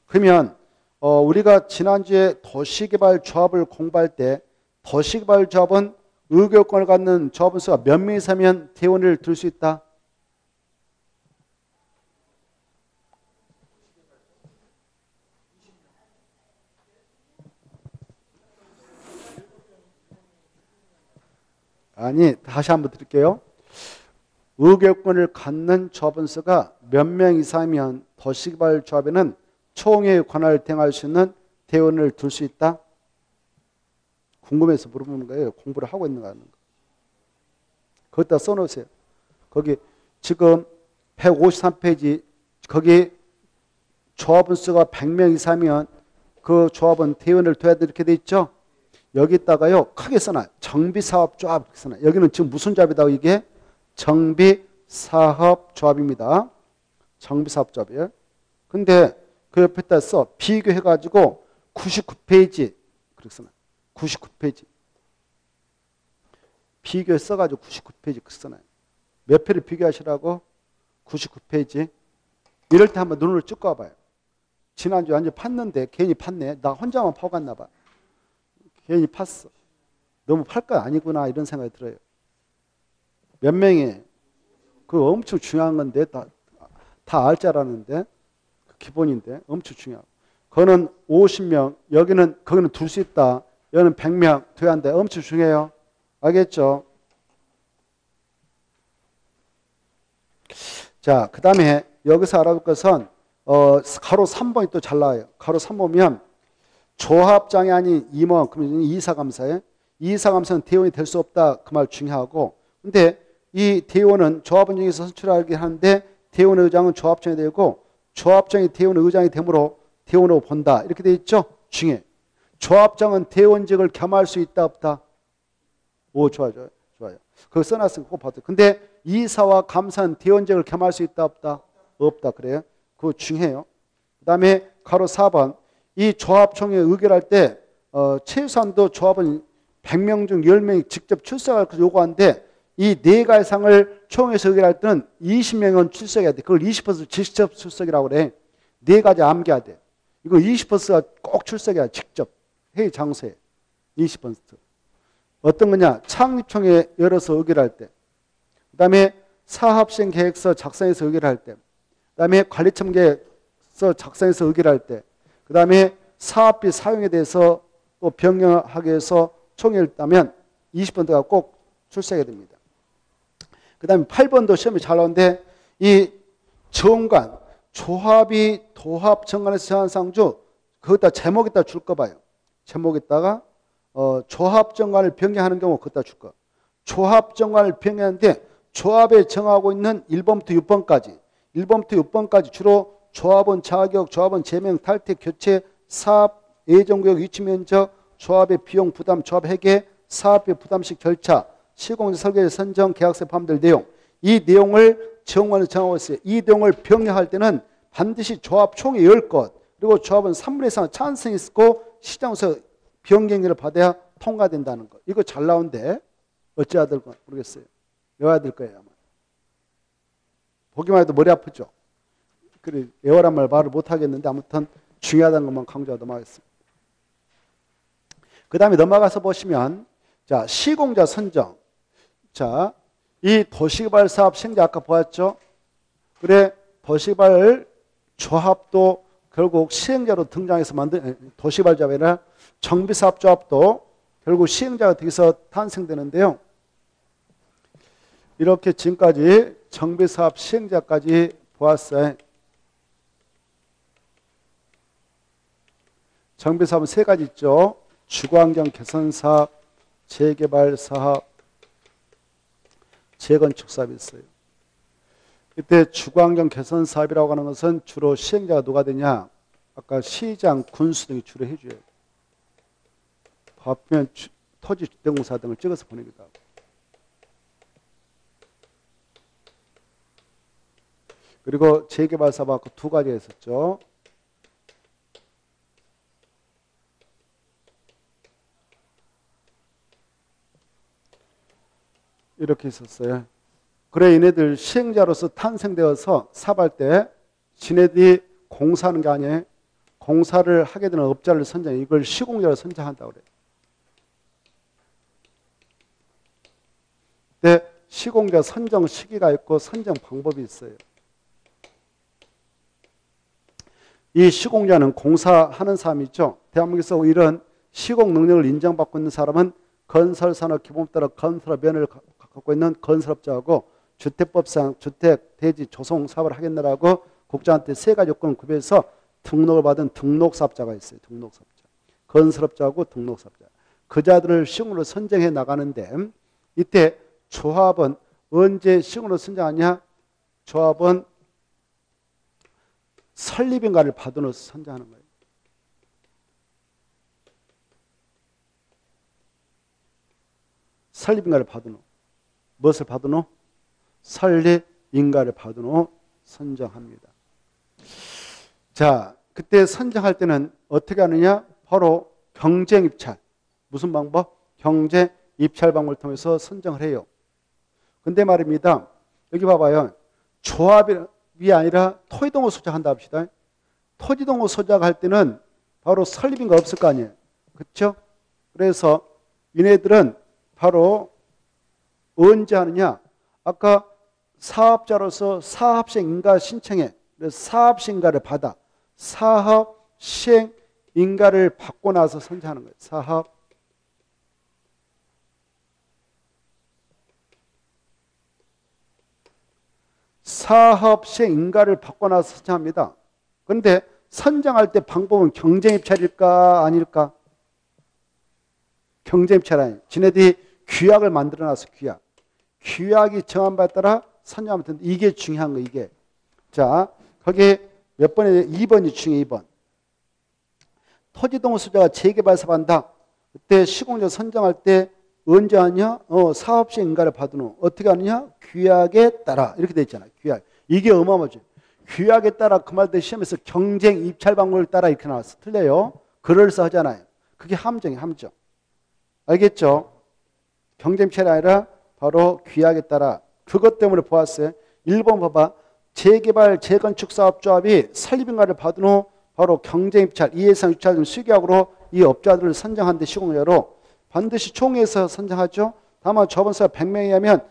그러면 우리가 지난주에 도시개발 조합을 공부할 때 도시개발 조합은 의결권을 갖는 조합원수가 몇 명 이상이면 대원을 둘 수 있다? 아니, 다시 한번 드릴게요. 의결권을 갖는 조합원 수가 몇 명 이상이면 도시개발 조합에는 총회의 권한을 대행할 수 있는 대원을 둘 수 있다? 궁금해서 물어보는 거예요. 공부를 하고 있는가 하는 거. 거기다 써놓으세요. 거기 지금 153페이지 거기 조합원 수가 100명 이상이면 그 조합은 대원을 둬야 돼 이렇게 돼 있죠. 여기다가요 크게 써놔요. 정비사업조합 이렇게 써놔요. 여기는 지금 무슨 조합이다 이게? 정비사업조합입니다. 정비사업조합이에요. 근데 그 옆에다 써 비교해가지고 99페이지 그렇게 써놔요. 99페이지 비교해 써가지고 99페이지 그 써놔요. 몇 회를 비교하시라고? 99페이지. 이럴 때 한번 눈을 쭉 까봐요. 지난주에 완전 팠는데 괜히 팠네. 나 혼자만 파갔나 봐. 괜히 팠어. 너무 팔 거 아니구나 이런 생각이 들어요. 몇 명이 그거 엄청 중요한 건데 다 알 줄 알았는데 기본인데 엄청 중요하고 그거는 50명 여기는 거기는 둘 수 있다. 여기는 100명 돼야 한다. 엄청 중요해요. 알겠죠? 자, 그 다음에 여기서 알아볼 것은 가로 3번이 또 잘 나와요. 가로 3번이면 조합장이 아닌 임원, 그러면 이사감사에 이사감사는 대원이 될 수 없다. 그 말 중요하고 근데 이 대원은 조합원 중에서 선출하게 하는데 대원 의장은 조합장이 되고 조합장이 대원 의장이 되므로 대원으로 본다. 이렇게 돼 있죠? 중에 조합장은 대원직을 겸할 수 있다 없다? 오 좋아요. 그거 써놨으니까 꼭 봐도. 근데 이사와 감사는 대원직을 겸할 수 있다 없다? 없다. 그래요? 그거 중요해요. 그 다음에 가로 4번 이 조합총회 의결할 때 최소한도 조합은 100명 중 10명이 직접 출석할 것을 요구하는데 이 네 가지 상을 총회에서 의결할 때는 20명은 출석해야 돼. 그걸 20% 직접 출석이라고 그래. 네 가지 암기해야 돼. 이거 20%가 꼭 출석해야 돼. 직접 회의 장소에 20%. 어떤 거냐? 창립총회 열어서 의결할 때. 그 다음에 사업시행 계획서 작성해서 의결할 때. 그 다음에 관리청 계획서 작성해서 의결할 때. 그 다음에 사업비 사용에 대해서 또 변경하기 위해서 총회를 따면 20%가 꼭 출석해야 됩니다. 그 다음에 8번도 시험이 잘 나오는데 이 정관, 조합이 도합 정관에서 정한 상주 거기다 제목에다 줄 거 봐요. 제목에다가 조합 정관을 변경하는 경우 거기다 줄 거. 조합 정관을 변경하는데 조합에 정하고 있는 1번부터 6번까지 1번부터 6번까지 주로 조합원 자격, 조합원 제명, 탈퇴, 교체, 사업, 예정구역, 위치면적, 조합의 비용 부담, 조합 회계, 사업비 부담식 절차, 시공자 설계 선정, 계약서에 포함될 내용 이 내용을 정관에서 정하고 있어요. 이 내용을 변경할 때는 반드시 조합 총회 열 것 그리고 조합은 3분의 3 찬성이 있고 시장에서 변경을 받아야 통과된다는 거. 이거 잘 나오는데 어찌해야 될까 모르겠어요. 외워야 될 거예요. 아마. 보기만 해도 머리 아프죠. 그래 외워란 말을 못하겠는데 아무튼 중요하다는 것만 강조하도록 하겠습니다. 그 다음에 넘어가서 보시면 자 시공자 선정. 자, 이 도시개발 사업 시행자 아까 보았죠? 그래 도시개발 조합도 결국 시행자로 등장해서 만든 도시개발 조합이 아니라 정비사업 조합도 결국 시행자가 되어서 탄생되는데요. 이렇게 지금까지 정비사업 시행자까지 보았어요. 정비사업은 세 가지 있죠. 주거환경 개선사업, 재개발사업, 재건축사업이 있어요. 이때 주거환경 개선사업이라고 하는 것은 주로 시행자가 누가 되냐? 아까 시장, 군수 등이 주로 해줘요. 바쁘면 토지 주택공사 등을 찍어서 보내기도 하고. 그리고 재개발사업 아까 두 가지 했었죠. 이렇게 있었어요. 그래 얘네들 시행자로서 탄생되어서 사업할 때 지네들이 공사하는 게 아니에요. 공사를 하게 되는 업자를 선정해. 이걸 시공자로 선정한다고 그래요. 근데 시공자 선정 시기가 있고 선정 방법이 있어요. 이 시공자는 공사하는 사람이죠. 대한민국에서 이런 시공 능력을 인정받고 있는 사람은 건설산업 기본법 따라 건설업 면허를 갖고 있는 건설업자하고 주택법상 주택, 대지, 조성 사업을 하겠느라고 국장한테 세 가지 요건을 구비해서 등록을 받은 등록사업자가 있어요. 등록사업자. 건설업자하고 등록사업자. 그 자들을 시공으로 선정해 나가는데 이때 조합은 언제 시공으로 선정하냐? 조합은 설립인가를 받은 후 선정하는 거예요. 설립인가를 받은 후. 무엇을 받은 후? 설립인가를 받은 후 선정합니다. 자, 그때 선정할 때는 어떻게 하느냐? 바로 경쟁입찰. 무슨 방법? 경쟁입찰 방법을 통해서 선정을 해요. 근데 말입니다. 여기 봐봐요. 조합이 아니라 토지동호 소작한다 합시다. 토지동호 소작할 때는 바로 설립인가 없을 거 아니에요. 그렇죠? 그래서 얘네들은 바로 언제 하느냐? 아까 사업자로서 사업시행인가 신청해. 그래서 사업시행인가를 받아. 사업시행인가를 받고 나서 선정하는 거예요. 사업시행인가를 받고 나서 선정합니다. 그런데 선정할 때 방법은 경쟁입찰일까 아닐까? 경쟁입찰 아니에요. 지네들이 규약을 만들어놨어. 규약이 정한 바에 따라 선정하면 되는데 이게 중요한 거 이게. 자, 거기에 몇 번에 2번이 중요해. 2번. 토지동호 소유자가 재개발 사업한다. 그때 시공자 선정할 때 언제 하냐? 사업시행인가를 받은 후 어떻게 하느냐? 규약에 따라 이렇게 돼 있잖아. 규약. 이게 어마어마하죠. 규약에 따라 그 말도 시험에서 경쟁 입찰 방법을 따라 이렇게 나왔어. 틀려요. 그럴싸하잖아요. 그게 함정이에요. 함정. 알겠죠? 경쟁 입찰이 아니라 바로 규약에 따라 그것 때문에 보았어요. 1번 봐봐. 재개발 재건축 사업조합이 설립인가를 받은 후 바로 경쟁 입찰, 이해상 입찰 등 수계약으로 이 업자들을 선정하는데 시공료로 반드시 총회에서 선정하죠. 다만 조합원수가 100명이 하면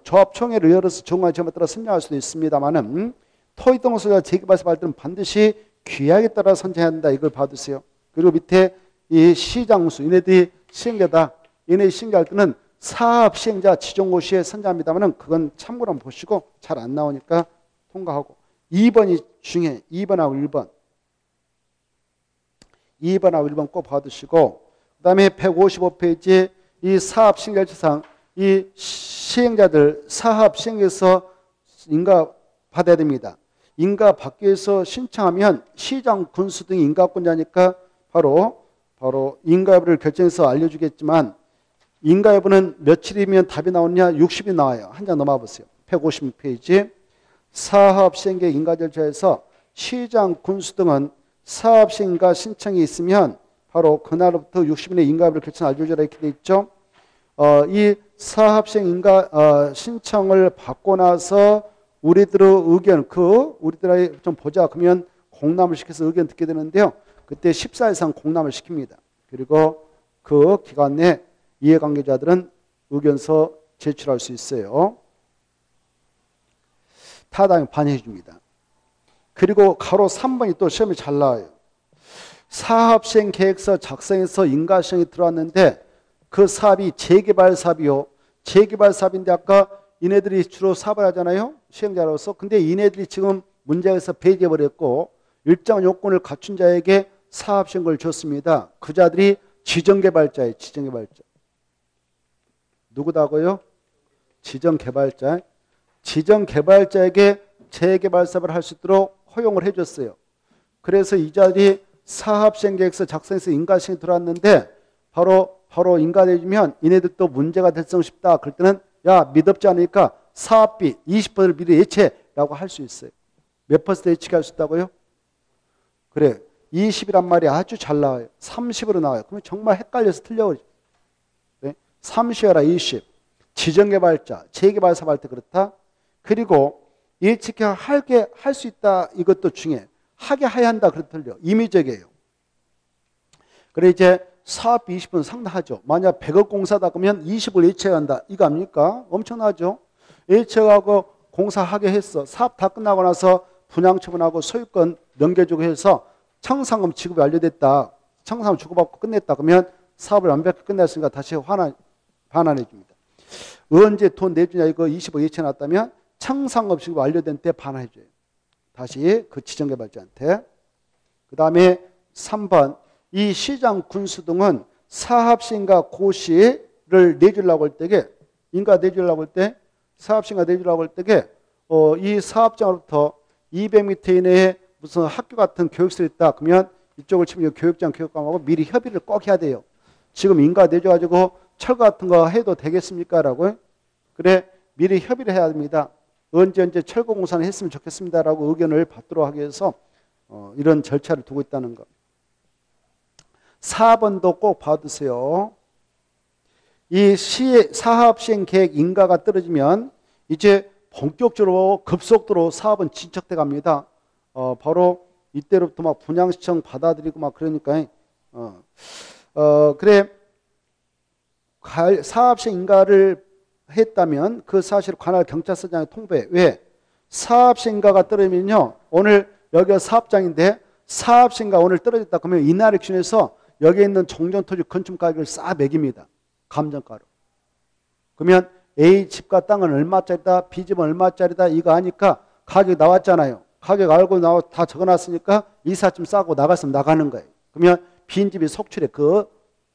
조합 총회를 열어서 정한 점에 따라 선정할 수도 있습니다만은 토지동호 소유자 재개발 사업할 때는 반드시 규약에 따라 선정해야 한다. 이걸 봐두세요. 그리고 밑에 이 시장수, 얘네들이 시행자다. 얘네 시행자할 때는 사업 시행자 지정고 시에 선정합니다만은 그건 참고로 한번 보시고 잘 안 나오니까 통과하고. 2번이 중요해. 2번하고 1번. 2번하고 1번 꼭 봐두시고 그 다음에 155페이지에 이 사업 시행자상 이 시행자들 사업 시행에서 인가 받아야 됩니다. 인가 받기 위해서 신청하면 시장 군수 등이 인가권자니까 바로 인가 여부를 결정해서 알려주겠지만 인가 여부는 며칠이면 답이 나오느냐? 60이 나와요. 한 장 넘어가 보세요. 156페이지. 사업 시행계 인가 절차에서 시장 군수 등은 사업 시행인가 신청이 있으면 바로 그날부터 60일 내 인가 여부를 결정 알려주라 이렇게 돼 있죠. 이 사업 시행인가 신청을 받고 나서 우리들의 의견 우리들이 좀 보자 그러면 공람을 시켜서 의견 듣게 되는데요. 그때 14일 이상 공람을 시킵니다. 그리고 그 기간 내 이해관계자들은 의견서 제출할 수 있어요. 타당히 반영해 줍니다. 그리고 가로 3번이 또 시험에 잘 나와요. 사업시행 계획서 작성해서 인가시행이 들어왔는데 그 사업이 재개발 사업이요. 재개발 사업인데 아까 이네들이 주로 사업을 하잖아요. 시행자로서. 근데 이네들이 지금 문제에서 폐지해버렸고 일정한 요건을 갖춘 자에게 사업시행을 줬습니다. 그 자들이 지정개발자예요. 지정개발자. 누구다고요? 지정개발자. 지정개발자에게 재개발 사업을 할 수 있도록 허용을 해줬어요. 그래서 이 자들이 사업시행계획서 작성해서 인가시행이 들어왔는데 바로 인가되면 이네들도 문제가 될성 싶다. 그럴 때는 야 믿업지 않으니까 사업비 20%를 미리 예치라고 할 수 있어요. 몇 퍼센트 예치게 할 수 있다고요? 그래 20이란 말이 아주 잘 나와요. 30으로 나와요. 그러면 정말 헷갈려서 틀려버리죠. 네? 30이라 20. 지정개발자, 재개발 사업할 때 그렇다. 그리고 예측해 할 수 있다. 이것도 중요해. 하게 해야 한다. 그렇다 틀려. 임의적이에요. 그래 이제 사업비 20은 상당하죠. 만약 100억 공사다 그러면 20을 예측해야 한다. 이거 압니까? 엄청나죠. 예측하고 공사하게 했어. 사업 다 끝나고 나서 분양처분하고 소유권 넘겨주고 해서 청산금 지급이 완료됐다. 청산금 주고받고 끝냈다. 그러면 사업을 완벽히 끝냈으니까 다시 반환해 줍니다. 언제 돈 내주냐 이거 20억 예치해놨다면 청산 없이 완료된 때 반환해줘요. 다시 그 지정개발자한테. 그 다음에 3번 이 시장 군수 등은 사합시인가 고시를 내주려고 할 때에 인가 내주려고 할 때 사합시인가 내주려고 할 때에 이 사업장으로부터 200m 이내에 무슨 학교 같은 교육시설이 있다. 그러면 이쪽을 치면 교육장 교육감하고 미리 협의를 꼭 해야 돼요. 지금 인가 내줘가지고 철거 같은 거 해도 되겠습니까? 라고. 그래 미리 협의를 해야 됩니다. 언제 철거 공사는 했으면 좋겠습니다라고 의견을 받도록 하기 위해서 이런 절차를 두고 있다는 것. 4번도 꼭 봐두세요. 이 사업 시행 계획 인가가 떨어지면 이제 본격적으로 급속도로 사업은 진척돼 갑니다. 바로 이때로부터 막 분양시청 받아들이고 막 그러니까 그래 사업 시행 인가를 했다면 그 사실을 관할 경찰서장에 통보해. 왜? 사업 시행 인가가 떨어지면요. 오늘 여기가 사업장인데 사업 시행 인가 오늘 떨어졌다 그러면 이날을 기준해서 여기에 있는 종전토지 건축 가격을 싸 매깁니다. 감정가로. 그러면 A 집과 땅은 얼마짜리다, B 집은 얼마짜리다 이거 아니까 가격이 나왔잖아요. 가격 알고 다 적어놨으니까 이삿짐 싸고 나갔으면 나가는 거예요. 그러면 빈집이 속출해. 그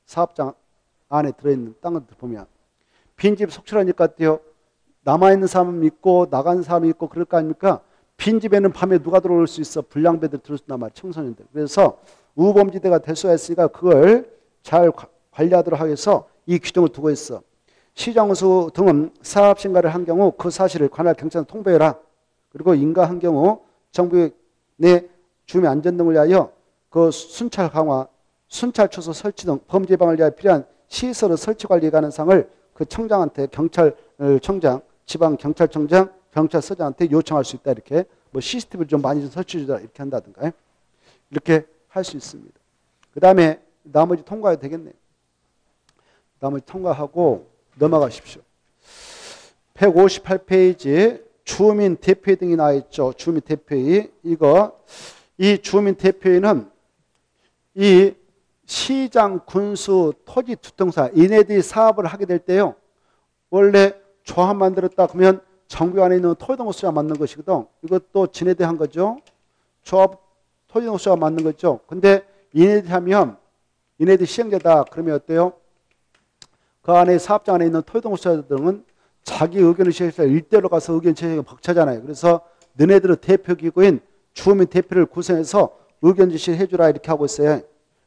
사업장 안에 들어있는 땅을 보면 빈집 속출하니까 어때요? 남아있는 사람이 있고 나간 사람이 있고 그럴 거 아닙니까? 빈집에는 밤에 누가 들어올 수 있어? 불량배들 들어올 수 있단 말이에요. 청소년들. 그래서 우범지대가 될 수가 있으니까 그걸 잘 관리하도록 하기 위해서 이 규정을 두고 있어. 시장수 등은 사업신가를 한 경우 그 사실을 관할 경찰에 통보해라. 그리고 인가한 경우 정부 내 주민 안전 등을 위하여 그 순찰 강화, 순찰 초소 설치 등 범죄 예방을 위하여 필요한 시설의 설치 관리에 관한 사항을 그 청장한테 경찰청장, 지방경찰청장, 경찰서장한테 요청할 수 있다. 이렇게 뭐 CCTV를 좀 많이 좀 설치해 주라 이렇게 한다든가 이렇게 할 수 있습니다. 그 다음에 나머지 통과해도 되겠네요. 나머지 통과하고 넘어가십시오. 158페이지 주민 대표회 등이 나와 있죠. 주민 대표회. 이 주민 대표회는 이 시장, 군수, 토지, 주통사 이네들이 사업을 하게 될 때요. 원래 조합 만들었다 그러면 정부 안에 있는 토지동수가 만든 것이거든. 이것도 지네들이 한 거죠. 조합 토지동수가 만든 거죠. 근데 이네들이 하면 이네들이 시행자다 그러면 어때요? 그 안에 사업장 안에 있는 토지동수자들은 자기 의견을 제시해서 일대로 가서 의견 제시가 벅차잖아요. 그래서 너네들은 대표기구인 주민 대표를 구성해서 의견 제시해 주라 이렇게 하고 있어요.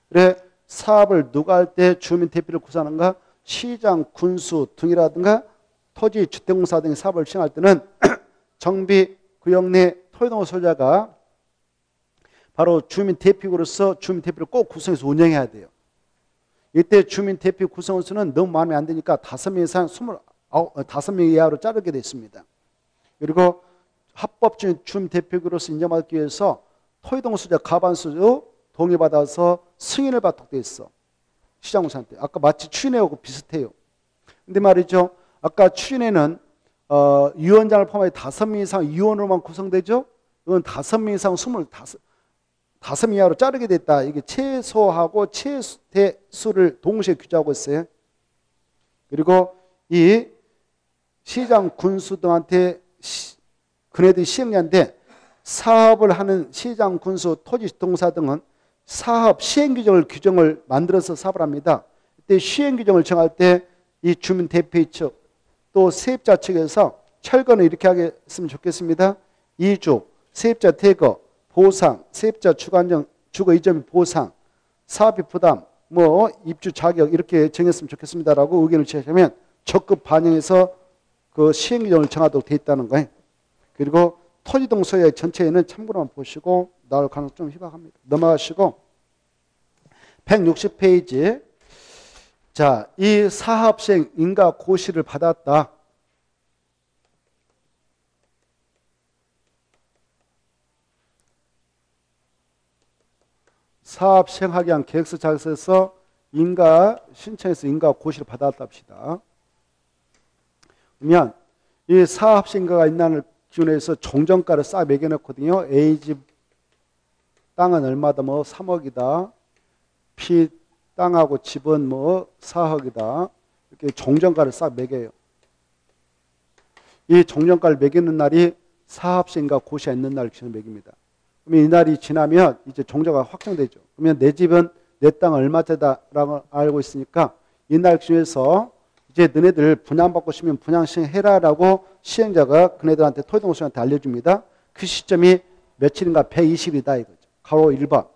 그래 사업을 누가 할 때 주민 대표를 구성하는가? 시장, 군수 등이라든가 토지, 주택공사 등의 사업을 시행할 때는 정비, 구역 내 토지동호 소유자가 바로 주민 대표로서 주민 대표를 꼭 구성해서 운영해야 돼요. 이때 주민 대표 구성원 수는 너무 마음에 안 드니까 5명 이상 5명 이하로 자르게 돼 있습니다. 그리고 합법적인 주민 대표로서 인정받기 위해서 토지동호 소유자 과반수 동의받아서 승인을 받도록 돼 있어. 시장공사한테. 아까 마치 추인회하고 비슷해요. 근데 말이죠. 아까 추인회는 위원장을 포함해 5명 이상 위원으로만 구성되죠. 이건 5명 이상 5명 이하로 자르게 됐다. 이게 최소하고 최대수를 동시에 규정하고 있어요. 그리고 이 시장, 군수 등한테 그네들이 시행자인데 사업을 하는 시장, 군수, 토지, 동사 등은 사업 시행규정을 만들어서 사업을 합니다. 이때 시행규정을 정할 때 이 주민 대표 측 또 세입자 측에서 철거는 이렇게 하겠으면 좋겠습니다. 이주, 세입자 퇴거, 보상, 세입자 주거 이전 보상, 사업비 부담, 뭐 입주 자격 이렇게 정했으면 좋겠습니다라고 의견을 제시하면 적극 반영해서 그 시행규정을 정하도록 되어 있다는 거예요. 그리고 토지동 소유의 전체에는 참고로만 보시고 나올 가능성 좀 희박합니다. 넘어가시고 160페이지 자, 이 사업 시행 인가 고시를 받았다. 사업 시행하기 위한 계획서 작성해서 인가 신청해서 인가 고시를 받았다 합시다. 그러면 이 사업 시행가가 있는 기준에서 종전가를 싹 매겨놓거든요. A집 땅은 얼마다 뭐 3억이다. B 땅하고 집은 뭐 4억이다. 이렇게 종전가를 싹 매겨요. 이 종전가를 매기는 날이 사합시행과 고시가 있는 날 기준으로 매깁니다. 그러면 이 날이 지나면 이제 종전가 확정되죠. 그러면 내 집은 내 땅 얼마짜리다라고 알고 있으니까 이 날 기준에서 이제 너네들 분양받고 싶으면 분양시행해라라고 시행자가 그네들한테 토지동수한테 알려줍니다. 그 시점이 며칠인가 120일이다 이거죠. 가로 1번.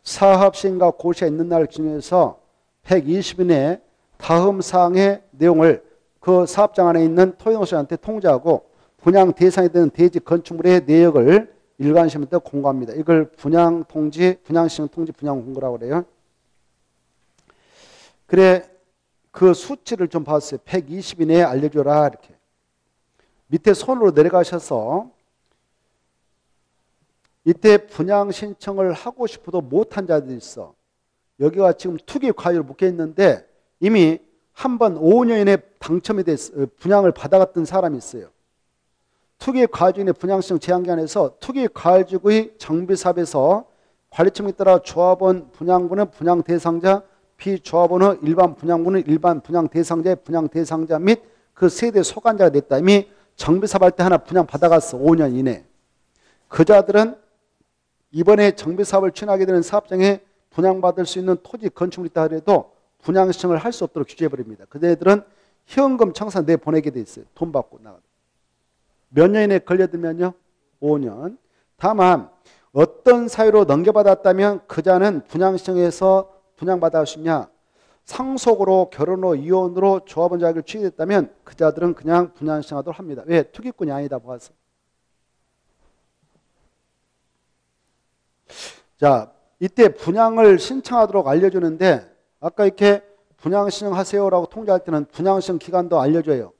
사합시행과 고시가 있는 날 기준에서 120일 내에 다음 사항의 내용을 그 사업장 안에 있는 토지동수한테 통지하고 분양 대상이 되는 대지 건축물의 내역을 일관시험부터 공고합니다. 이걸 분양 통지, 분양시행 통지, 분양 공고라고 그래요. 그래, 그 수치를 좀 봤어요. 120일 내에 알려줘라 이렇게. 밑에 손으로 내려가셔서 이때 분양 신청을 하고 싶어도 못한 자들이 있어. 여기가 지금 투기 과유로 묶여 있는데 이미 한 번 5년 이내에 당첨이 됐어요. 분양을 받아갔던 사람이 있어요. 투기 과유인의 분양신청 제한기간에서 투기 과유직의 정비사업에서 관리청에 따라 조합원 분양분은 분양 대상자, 비조합원의 일반 분양분은 일반 분양 대상자의 분양 대상자 및 그 세대 소관자가 됐다. 이미 정비사업 할 때 하나 분양 받아갔어. 5년 이내. 그 자들은 이번에 정비사업을 추진하게 되는 사업장에 분양받을 수 있는 토지 건축물이 있다 하더라도 분양 신청을 할 수 없도록 규제해버립니다. 그들은 현금 청산 내보내게 돼 있어요. 돈 받고 나가. 몇 년 이내에 걸려들면요? 5년. 다만 어떤 사유로 넘겨받았다면 그 자는 분양 신청에서 분양받을 수 있냐? 상속으로 결혼 후 이혼으로 조합원 자격을 취득했다면 그 자들은 그냥 분양 신청하도록 합니다. 왜? 투기꾼이 아니다 봐서. 자, 이때 분양을 신청하도록 알려주는데 아까 이렇게 분양 신청하세요라고 통지할 때는 분양 신청 기간도 알려줘요.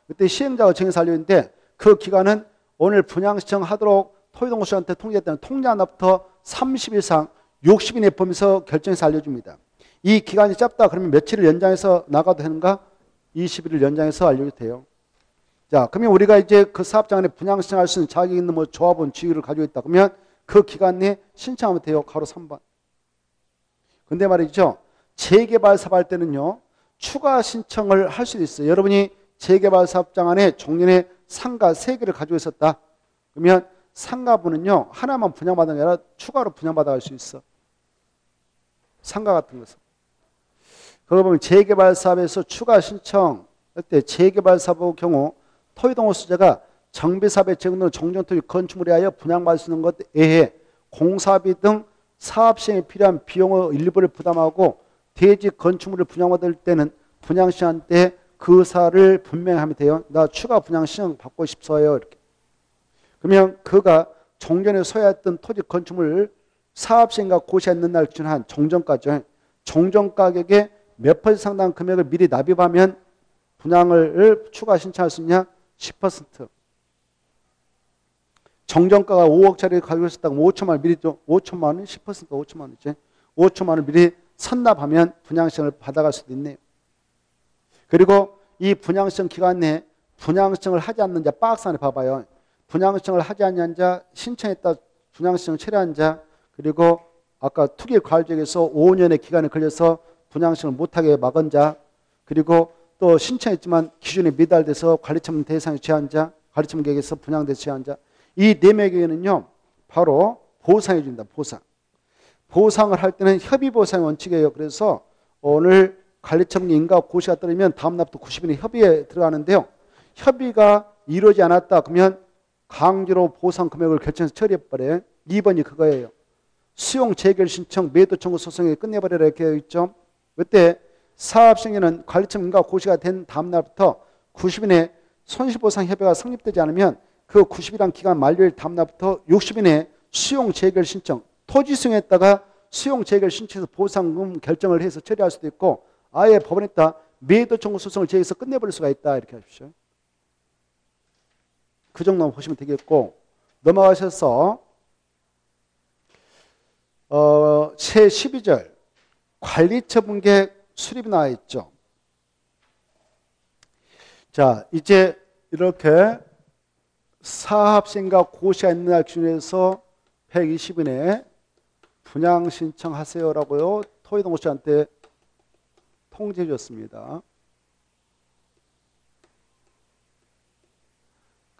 그때 시행자가 정해서 알려주는데 그 기간은 오늘 분양 신청하도록 토지동수한테 통지했다는 통지한 날부터 30일 이상 60일 내 범위에서 결정해서 알려줍니다. 이 기간이 짧다 그러면 며칠을 연장해서 나가도 되는가? 20일을 연장해서 알려도 돼요. 자, 그러면 우리가 이제 그 사업장 안에 분양 신청할 수 있는 자격이 있는 뭐 조합원 지위를 가지고 있다. 그러면 그 기간 내에 신청하면 돼요. 가로 3번. 근데 말이죠. 재개발 사업 할 때는요. 추가 신청을 할 수도 있어요. 여러분이 재개발 사업장 안에 종전에 상가 3개를 가지고 있었다. 그러면 상가분은요. 하나만 분양받는 게 아니라 추가로 분양받아 갈 수 있어. 상가 같은 것은. 그거 보면 재개발 사업에서 추가 신청할 때 재개발 사업의 경우 토지동호수자가 정비사업의 제공되는 종전토지 건축물에 하여 분양받을 수 있는 것에 의해 공사비 등 사업 시행에 필요한 비용의 일부를 부담하고 대지 건축물을 분양받을 때는 분양시한 때 그 사를 분명히 하면 돼요. 나 추가 분양 신청 받고 싶어요. 이렇게. 그러면 그가 종전에 소유했던 토지 건축물을 사업 시행과 고시에 있는 날 기준한 종전가죠. 종전가격의 몇 % 상당 금액을 미리 납입하면 분양을 추가 신청할 수 있냐? 10%. 정정가가 5억짜리 가지고 있었다고 5천만 원 미리 좀 5천만 원 10% 5천만 원이지. 5천만 원 미리 선납하면 분양신청을 받아갈 수도 있네요. 그리고 이 분양신청 기간 내에 분양신청을 하지 않는 자 박스 안에 봐봐요. 분양신청을 하지 않는 자, 신청했다 분양신청 체류한 자, 그리고 아까 투기 과유지역에서 5년의 기간에 걸려서 분양신청을 못하게 막은 자, 그리고 또 신청했지만 기준에 미달돼서 관리처분 대상에 제한 자, 관리처분 계획에서 분양대 제한 자, 이 4명에게는요 바로 보상해 준다. 보상. 보상을 할 때는 협의보상의 원칙이에요. 그래서 오늘 관리처분 인가 고시가 떨어지면 다음 날부터 90일에 협의에 들어가는데요. 협의가 이루어지지 않았다 그러면 강제로 보상 금액을 결정해서 처리해버려요. 2번이 그거예요. 수용 재결 신청 매도 청구 소송에 끝내버려라 이렇게 되어 있죠. 그때 사업시행에는 관리처분 인가 고시가 된 다음 날부터 90일 내에 손실보상 협의가 성립되지 않으면 그 90일간 기간 만료일 다음 날부터 60일 내에 수용 재결 신청, 토지 수용했다가 수용 재결 신청해서 보상금 결정을 해서 처리할 수도 있고 아예 법원에다 매도 청구 소송을 제기해서 끝내버릴 수가 있다 이렇게 하십시오. 그 정도만 보시면 되겠고 넘어가셔서 제 12절 관리처분계획 수립이 나와 있죠. 자, 이제 이렇게 사합시행과 고시가 있는 날 기준에서 120일에 분양 신청하세요라고요. 토지동호수한테 통지해 줬습니다.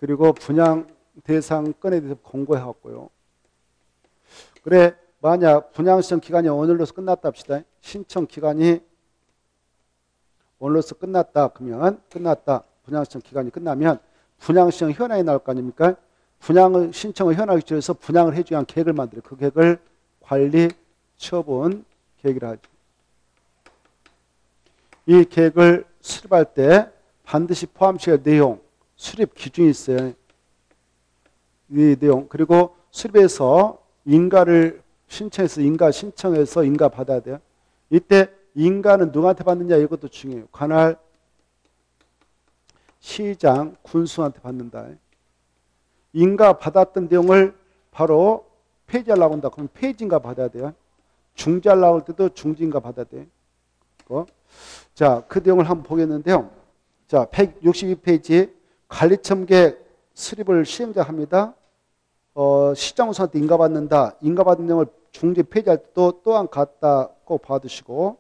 그리고 분양 대상 건에 대해서 공고해왔고요. 그래, 만약 분양 신청 기간이 오늘로서 끝났다 합시다. 신청 기간이 오늘로서 끝났다. 그러면 끝났다. 분양 신청 기간이 끝나면 분양 신청 현황이 나올 거 아닙니까? 분양 신청을 현황에 기초해서 분양을 해주기 위한 계획을 만들어요. 그 계획을 관리 처분 계획이라 하죠. 이 계획을 수립할 때 반드시 포함시켜야 할 내용, 수립 기준이 있어요. 이 내용. 그리고 수립해서 인가를 신청해서 인가 신청해서 인가 받아야 돼요. 이때 인가는 누구한테 받느냐 이것도 중요해요. 관할, 시장, 군수한테 받는다. 인가 받았던 내용을 바로 폐지하려고 한다. 그럼 폐지인가 받아야 돼요. 중지하려고 할 때도 중지인가 받아야 돼요. 자, 그 내용을 한번 보겠는데요. 자, 162페이지 관리첨계 수립을 시행자 합니다. 시장군수한테 인가받는다. 인가받은 내용을 중지 폐지할 때도 또한 같다. 꼭 봐두시고.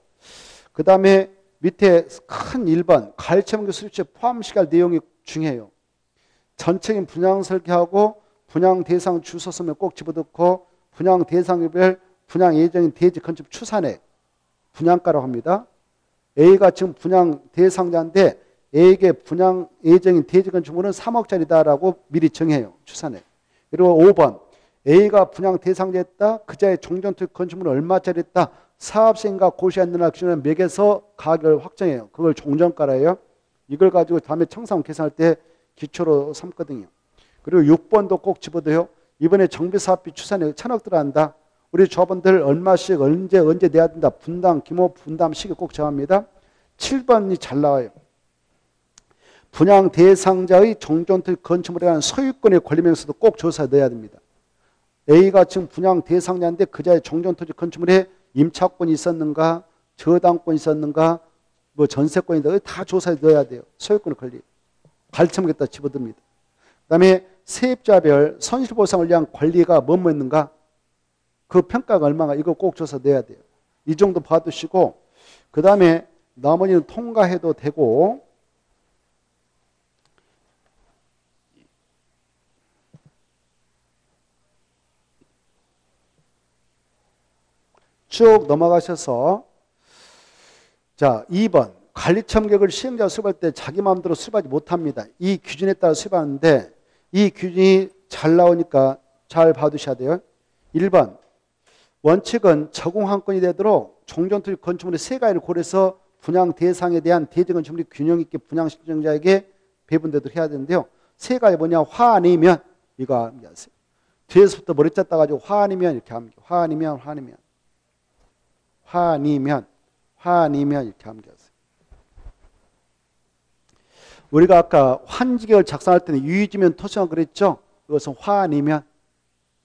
그 다음에 밑에 큰 1번 관리첨계 수립시에 포함시켜야 할 내용이 중요해요. 전체적인 분양 설계하고 분양 대상 주소 서면 꼭 집어넣고 분양 대상별 분양 예정인 대지 건축 추산액 분양가라고 합니다. A가 지금 분양 대상자인데 A에게 분양 예정인 대지 건축물은 3억짜리다라고 미리 정해요. 추산액. 그리고 5번 A가 분양 대상자였다. 그자의 종전투 건축물은 얼마짜리였다. 사업시행과 고시한느나 기준을 매겨서 가격을 확정해요. 그걸 종전가라예요. 이걸 가지고 다음에 청산 계산할 때 기초로 삼거든요. 그리고 6번도 꼭 집어넣어요. 이번에 정비사업비 추산액 1,000억 들어간다. 우리 조합원들 얼마씩 언제 내야 된다. 분담, 규모 분담 시기 꼭 정합니다. 7번이 잘 나와요. 분양 대상자의 종전투 건축물에 관한 소유권의 권리명세도 꼭 조사에 넣어야 됩니다. A가 지금 분양 대상자인데 그자의 종전토지 건축물에 임차권이 있었는가, 저당권이 있었는가, 뭐 전세권이다. 다 조사에 넣어야 돼요. 소유권의 권리. 관리첨계에다 집어듭니다. 그 다음에 세입자별 손실보상을 위한 권리가 뭐뭐 있는가, 그 평가가 얼마가 이거 꼭 조사 내야 돼요. 이 정도 봐두시고 그 다음에 나머지는 통과해도 되고 쭉 넘어가셔서 자 2번 관리첨계를 시행자가 수립할 때 자기 마음대로 수립하지 못합니다. 이 기준에 따라 수립하는데 이 기준이 잘 나오니까 잘 봐두셔야 돼요. 1번 원칙은 적용한건이 되도록 종전투기 건축물의 세 가지를 고려해서 분양 대상에 대한 대지 건축물이 균형 있게 분양 신청자에게 배분되도록 해야 되는데요. 세 가지 뭐냐? 화 아니면 이거 아세요? 뒤에서부터 머리 짰다 가지고 화 아니면 이렇게 합니다. 화 아니면 이렇게 합니다. 우리가 아까 환지계를 작성할 때는 유의지면 토지만 그랬죠? 이것은 화 아니면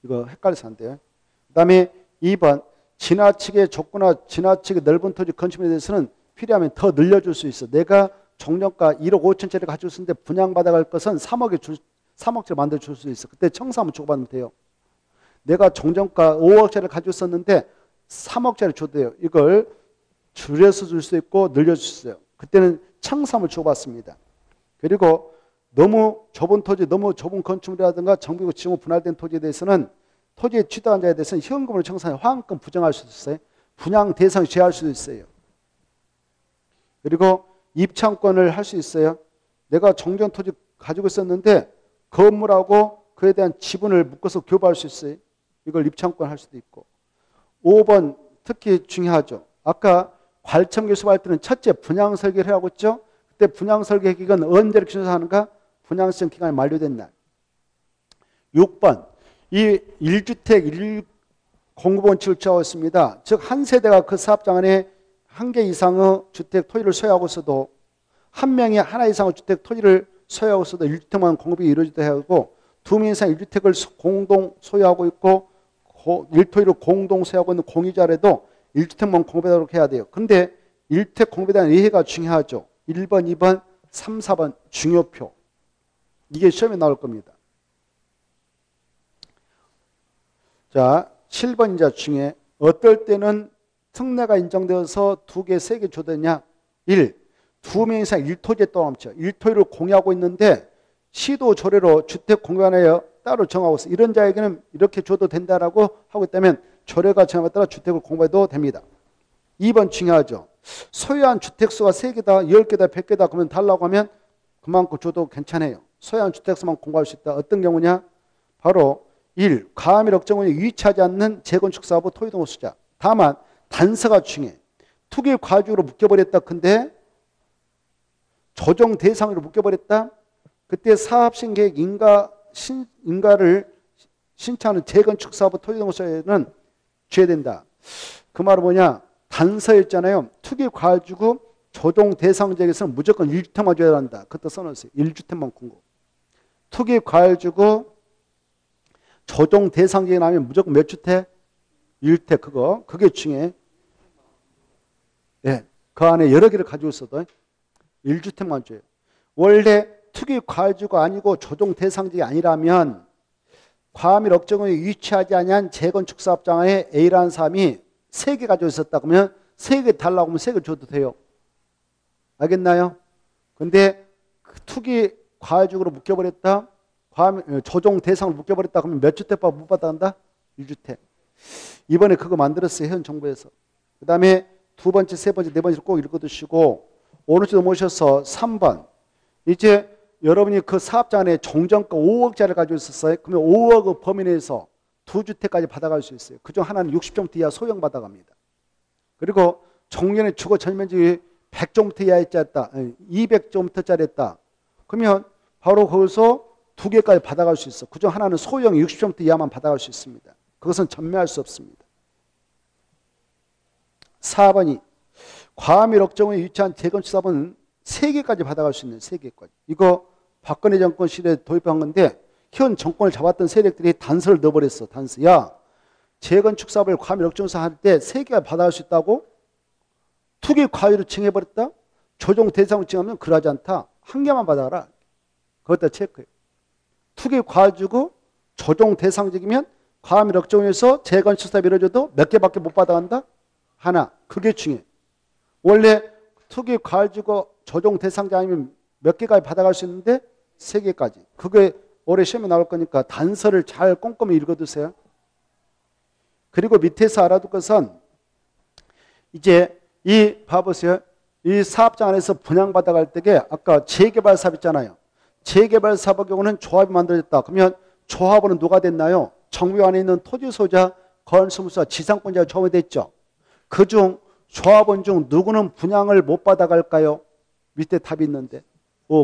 이거 헷갈려서 안 돼요. 그 다음에 2번 지나치게 좁거나 지나치게 넓은 토지 건축물에 대해서는 필요하면 더 늘려줄 수 있어. 내가 종전가 1억 5천짜리 가지고 있었는데 분양받아갈 것은 3억짜리 만들어줄 수 있어. 그때 청사하면 주고받으면 돼요. 내가 종전가 5억짜리 가지고 있었는데 3억짜리 줘도 돼요. 이걸 줄여서 줄 수 있고 늘려줄 수 있어요. 그때는 청사함을 주고받습니다. 그리고 너무 좁은 토지, 너무 좁은 건축물이라든가 정비구 지정후 분할된 토지에 대해서는 토지에 취득한 자에 대해서는 현금으로 청산해 화환권 부정할 수도 있어요. 분양 대상 제할 수도 있어요. 그리고 입창권을 할 수 있어요. 내가 정전 토지 가지고 있었는데 건물하고 그에 대한 지분을 묶어서 교부할 수 있어요. 이걸 입창권 할 수도 있고. 5번 특히 중요하죠. 아까 관리첨계 수립할 때는 첫째 분양 설계를 하고 있죠. 그때 분양 설계 기간 언제를 기준으로 하는가? 분양 시정 기간이 만료된 날. 6번 이 1주택 1공급원칙을 취하고 있습니다. 즉 한 세대가 그 사업장 안에 한 개 이상의 주택 토지를 소유하고 있어도 한 명이 하나 이상의 주택 토지를 소유하고 있어도 1주택만 공급이 이루어지도록 하고 두 명 이상 1주택을 공동 소유하고 있고 1토지를 공동 소유하고 있는 공유자라도 1주택만 공급하도록 해야 돼요. 그런데 1주택 공급에 대한 예외가 중요하죠. 1번, 2번, 3, 4번 중요표. 이게 시험에 나올 겁니다. 자, 7번 이제 중에 어떨 때는 특례가 인정되어서 2개, 3개 줘되냐? 1. 두 명 이상 1토지에 떠넘쳐. 1토지를 공유하고 있는데 시도 조례로 주택 공간에 따로 정하고 있어. 이런 자에게는 이렇게 줘도 된다라고 하고 있다면 조례가 정함에 따라 주택을 공부해도 됩니다. 2번 중요하죠. 소유한 주택수가 3개다, 10개다, 100개다 그러면 달라고 하면 그만큼 줘도 괜찮아요. 소유한 주택수만 공부할 수 있다. 어떤 경우냐? 바로 1. 과밀 억정원이 유의치하지 않는 재건축 사업 토지동호 수자. 다만 단서가 중요해. 투기 과주로 묶여버렸다. 근데 조정 대상으로 묶여버렸다. 그때 사업신계획 인가를 신청하는 재건축 사업 토지동호 수자에는 줘야 된다. 그 말은 뭐냐? 단서였잖아요. 투기 과주고 조정 대상 지역에서는 무조건 1주택만 줘야 한다. 그것도 써놓으세요. 1주택만 공급. 투기 과주고 조정 대상 지역에 나면 무조건 몇 주택? 1주택 그게 중요해. 예, 그 안에 여러 개를 가지고 있어도 1주택만 줘요. 원래 투기 과주가 아니고 조정 대상 지역이 아니라면 과밀 억정원이 위치하지 아니한 재건축 사업장에 A라는 사람이 3개 가지고 있었다 그러면 3개 달라고 하면 3개 줘도 돼요. 알겠나요? 근데 투기 과주로 묶여버렸다. 조정 대상으로 묶여버렸다 그러면 몇 주택밖에 못 받아간다? 1주택. 이번에 그거 만들었어요. 현 정부에서. 그 다음에 2번째, 3번째, 4번째 꼭 읽어두시고 오른쪽으로 모셔서 3번. 이제 여러분이 그 사업장 안에 종전가 5억짜리를 가지고 있었어요. 그러면 5억 범위 내에서 2주택까지 받아갈 수 있어요. 그중 하나는 60제곱미터 이하 소형 받아갑니다. 그리고 종전의 주거 전면적이 100제곱미터 이하였다. 200제곱미터짜리 했다. 그러면 바로 거기서 2개까지 받아갈 수 있어. 그중 하나는 소형 60제곱미터 이하만 받아갈 수 있습니다. 그것은 전매할 수 없습니다. 4번이 과밀 억정원에 위치한 재건축 사업은 3개까지 받아갈 수 있는 3개까지. 이거 박근혜 정권 시대에 도입한 건데 현 정권을 잡았던 세력들이 단서를 넣어버렸어. 단서. 야, 재건축 사업을 과밀 억정원에서 할 때 3개가 받아갈 수 있다고? 투기 과유로 칭해버렸다? 조정 대상으로 칭하면 그러지 않다. 1개만 받아가라. 그것다 체크해. 투기 과주고 조정 대상적이면 과밀 억정원에서 재건축 사업이 이루어져도 몇 개밖에 못 받아간다? 하나. 그게 중요해. 원래 투기 과주고 조정 대상자 아니면 몇 개까지 받아갈 수 있는데 3개까지. 그게 올해 시험에 나올 거니까 단서를 잘 꼼꼼히 읽어두세요. 그리고 밑에서 알아둘 것은 이제 봐보세요. 이 사업장 안에서 분양받아갈 때에 아까 재개발 사업 있잖아요. 재개발 사업의 경우는 조합이 만들어졌다. 그러면 조합원은 누가 됐나요? 정부 안에 있는 토지 소유자, 건설무사, 지상권자가 조합이 됐죠. 그중 조합원 중 누구는 분양을 못 받아갈까요? 밑에 답이 있는데.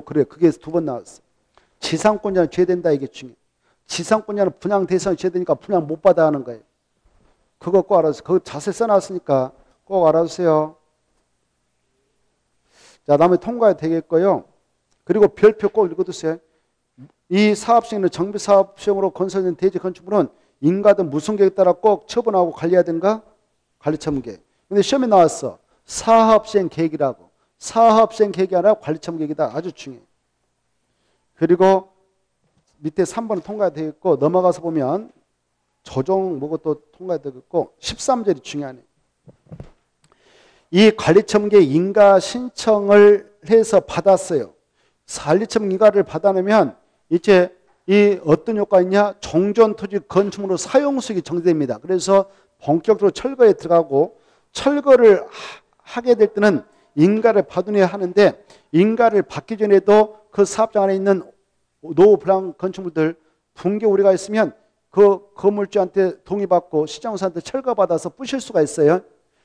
그래. 그게 2번 나왔어. 지상권자는 죄된다. 이게 중요해. 지상권자는 분양 대상이 죄되니까 분양 못 받아가는 거예요. 그거 꼭 알아주세요. 그거 자세히 써놨으니까 꼭 알아주세요. 자, 다음에 통과해도 되겠고요. 그리고 별표 꼭 읽어두세요. 이 사업 시행은 정비 사업 시행으로 건설된 대지 건축물은 인가든 무슨 계획에 따라 꼭 처분하고 관리해야 되는가? 관리처분계획. 근데 시험에 나왔어. 사업 시행 계획이라고. 사업 시행 계획이 아니라 관리처분계획이다. 아주 중요해. 그리고 밑에 3번은 통과해도 되겠고 넘어가서 보면 조정 뭐고 또 통과해도 되겠고 13절이 중요하네. 이 관리처분계획 인가 신청을 해서 받았어요. 관리처분 인가를 받아내면 이제 이 어떤 효과가 있냐? 종전토지 건축물로 사용수익이 정지됩니다. 그래서 본격적으로 철거에 들어가고 철거를 하게 될 때는 인가를 받아내야 하는데 인가를 받기 전에도 그 사업장 안에 있는 노브랑 건축물들 붕괴 우려가 있으면 그 건물주한테 동의받고 시장사한테 철거받아서 부실 수가 있어요.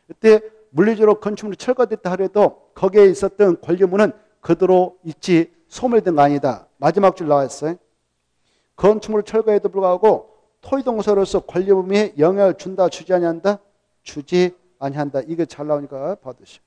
그때 물리적으로 건축물이 철거됐다 하더라도 거기에 있었던 권리물은 그대로 있지 소멸된 거 아니다. 마지막 줄 나왔어요. 건축물 철거에도 불구하고 토지동서로서 권리물에 영향을 준다, 주지 아니한다? 주지 아니한다. 이게 잘 나오니까 받으시고.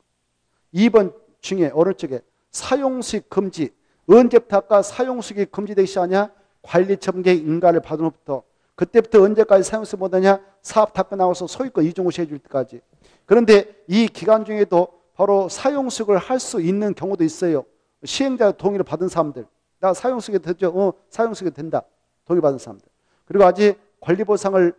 2번 중에 오른쪽에 사용수익 금지. 언제부터 아까 사용수익이 금지되기 시작하냐? 관리처분계획 인가를 받은 후부터. 그때부터 언제까지 사용수익 못하냐? 사업 다 끝나고서 소유권 이중호시 해줄 때까지. 그런데 이 기간 중에도 바로 사용수익을 할 수 있는 경우도 있어요. 시행자 동의를 받은 사람들. 나 사용수익이 되죠? 사용수익이 된다. 동의받은 사람들. 그리고 아직 권리보상을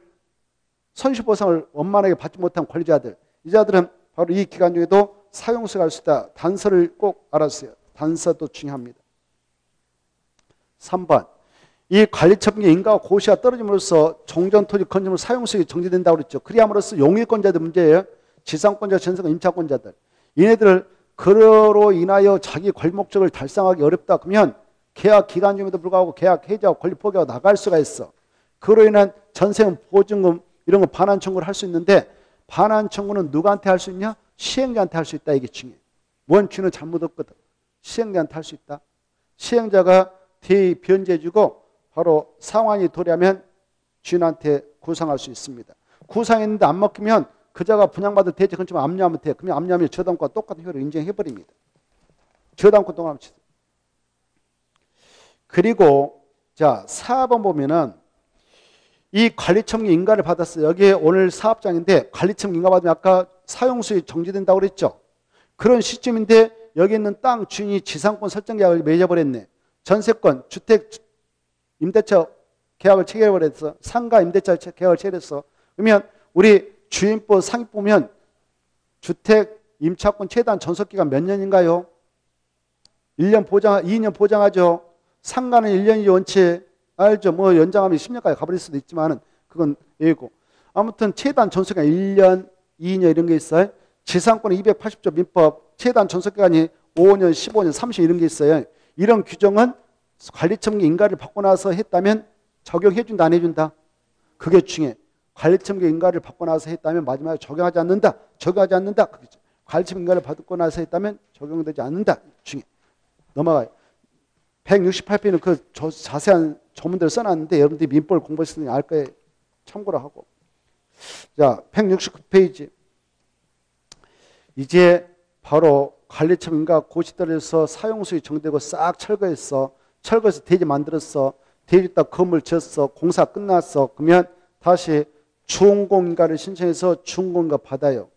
손실보상을 원만하게 받지 못한 권리자들. 이 자들은 바로 이 기간 중에도 사용수익을 할 수 있다. 단서를 꼭 알아주세요. 단서도 중요합니다. 3번. 이 관리청계 인가와 고시가 떨어짐으로써 종전토지 건축물 사용수익이 정지된다고 그랬죠. 그리함으로써 용의권자들 문제예요. 지상권자, 전세권, 임차권자들. 얘네들을 그로 인하여 자기 권리 목적을 달성하기 어렵다. 그러면 계약 기간 중에도 불구하고 계약 해지하고 권리 포기하고 나갈 수가 있어. 그로 인한 전세금, 보증금 이런 거 반환 청구를 할 수 있는데 반환 청구는 누구한테 할 수 있냐? 시행자한테 할 수 있다. 이게 중요해. 원칙은 잘못 없거든. 시행자한테 할 수 있다. 시행자가 대의 변제해주고 바로 상환이 도래하면 주인한테 구상할 수 있습니다. 구상했는데 안 먹히면 그자가 분양받을 대지 건축물 압류하면 돼. 그러면 압류하면 저당권과 똑같은 효력을 인정해버립니다. 저당권 동안 합치죠. 그리고 자 4번 보면은 이 관리청계 인가를 받았어요. 여기에 오늘 사업장인데 관리청계 인가 받으면 아까 사용수익 정지된다고 그랬죠. 그런 시점인데 여기 있는 땅 주인이 지상권 설정 계약을 맺어버렸네. 전세권, 주택, 임대차 계약을 체결해버렸어. 상가 임대차 계약을 체결했어. 그러면 우리 주임법 상위 보면 주택 임차권 최단 전속기간 몇 년인가요? 1년 보장, 2년 보장하죠. 상가는 1년이 원칙 알죠. 뭐 연장하면 10년까지 가버릴 수도 있지만은 그건 예고. 아무튼 최단 전속기간 1년, 2년 이런 게 있어요. 지상권은 280조 민법 최단 전속기간이 5년, 15년, 30년 이런 게 있어요. 이런 규정은 관리청계 인가를 받고 나서 했다면 적용해준다, 안 해준다? 그게 중요해. 관리청계 인가를 받고 나서 했다면 마지막에 적용하지 않는다. 적용하지 않는다. 관리청계 인가를 받고 나서 했다면 적용되지 않는다. 중요해. 넘어가요. 168페이지는 그 자세한 조문들을 써놨는데 여러분들이 민법을 공부했으니 알 거예요. 참고로 하고. 자, 169페이지. 이제 바로 관리청 인가 고시 떨어져서 사용수익 정되고 싹 철거했어. 철거해서 대지 만들었어. 대지에다 건물 지었어. 공사 끝났어. 그러면 다시 준공인가를 신청해서 준공인가 받아요.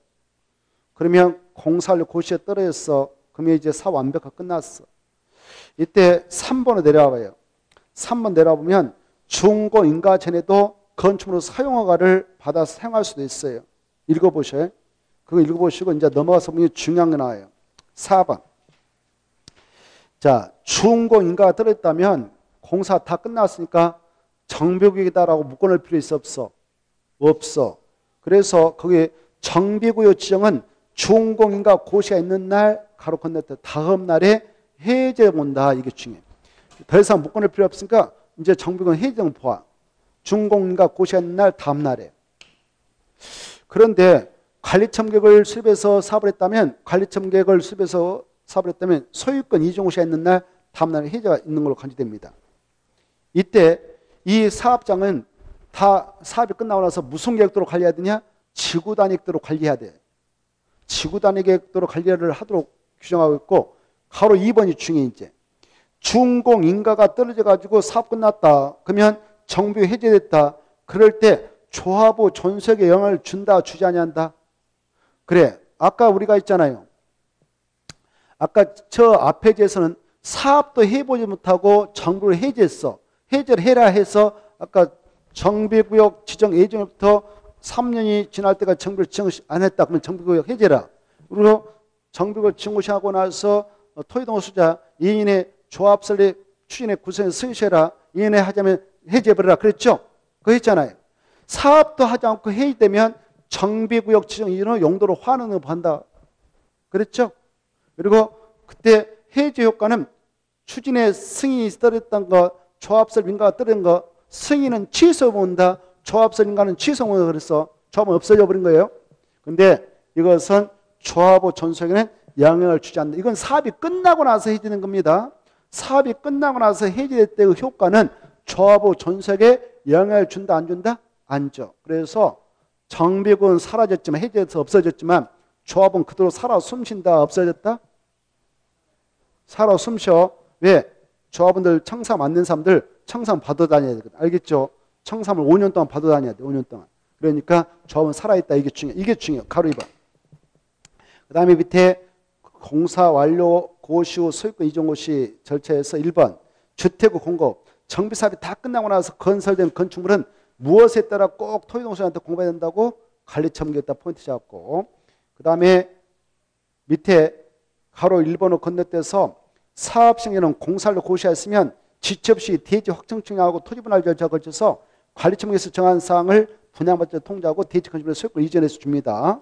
그러면 공사를 고시에 떨어졌어. 그러면 이제 사업 완벽하게 끝났어. 이때 3번으로 내려와봐요. 3번 내려보면 준공인가 전에도 건축물로 사용허가를 받아서 사용할 수도 있어요. 읽어보셔요. 그거 읽어보시고 이제 넘어가서 보면 중요한 게 나와요. 4번. 자, 준공인가가 떨어졌다면 공사 다 끝났으니까 정비구역이다라고 묶어놓을 필요 있어 없어? 없어. 그래서 거기 정비구역 지정은 준공인가 고시가 있는 날 가로 건넜다 다음 날에 해제 온다. 이게 중요해. 더 이상 묶어놓을 필요 없으니까 이제 정비구역 해제는 포함. 준공인가 고시가 있는 날 다음 날에. 그런데 관리청객을 수립해서 사업을 했다면 관리청객을 수립해서 사업을 했다면 소유권 이전 고시가 있는 날 다음 날에 해제가 있는 걸로 간주됩니다. 이때 이 사업장은 다 사업이 끝나고 나서 무슨 계획도로 관리해야 되냐? 지구 단위 계획도로 관리해야 돼. 지구 단위 계획도로 관리를 하도록 규정하고 있고 가로 2번이 중요해. 이제 준공 인가가 떨어져 가지고 사업 끝났다. 그러면 정비 해제됐다. 그럴 때 조합부 존속에 영향을 준다 주지 아니한다. 그래. 아까 우리가 있잖아요. 아까 저 앞에 제에서는 사업도 해보지 못하고 정비를 해제했어. 해제를 해라 해서 아까 정비구역 지정 예정부터 3년이 지날 때가 정비를 지정 안 했다. 그러면 정비구역 해제라. 그리고 정비구역 지정하고 나서 토지동호 수자 2인의 조합 설립 추진의 구성에 승시해라. 2인에 하자면 해제해버려라. 그랬죠? 그거 했잖아요. 사업도 하지 않고 해제되면 정비구역 지정 이전의 용도로 환원을 한다. 그랬죠? 그리고 그때 해제 효과는 추진의 승인이 떨어졌던 거, 조합설 인가가 떨어진 거, 승인은 취소본다. 조합설 인가는 취소본다. 그래서 조합은 없어져 버린 거예요. 근데 이것은 조합의 존속에는 영향을 주지 않는다. 이건 사업이 끝나고 나서 해제되는 겁니다. 사업이 끝나고 나서 해제될 때의 효과는 조합의 존속에 영향을 준다, 안 준다? 안 줘. 그래서 정비구역은 사라졌지만 해제돼서 없어졌지만 조합은 그대로 살아 숨쉰다, 없어졌다? 살아 숨쉬어. 왜? 조합원들 청산 맞는 사람들 청산 받아 다녀야 되거든. 알겠죠? 청산을 5년 동안 받아 다녀야 돼. 5년 동안. 그러니까 조합은 살아있다. 이게 중요해. 이게 중요해. 가로 2번. 그 다음에 밑에 공사 완료 고시 후 소유권 이전 고시 절차에서 1번 주택의 공급. 정비사업이 다 끝나고 나서 건설된 건축물은 무엇에 따라 꼭 토지동수한테 공급해야 된다고? 관리청구에다 포인트 잡고. 그 다음에 밑에 가로 1번으로 건너뛰어서 사업 시행에는 공사를 고시했으면 지체 없이 대지 확정청약하고 토지 분할 절차에 걸쳐서 관리청에서 정한 사항을 분양받자 통지하고 대지 건축물에 소유권을 이전해서 줍니다.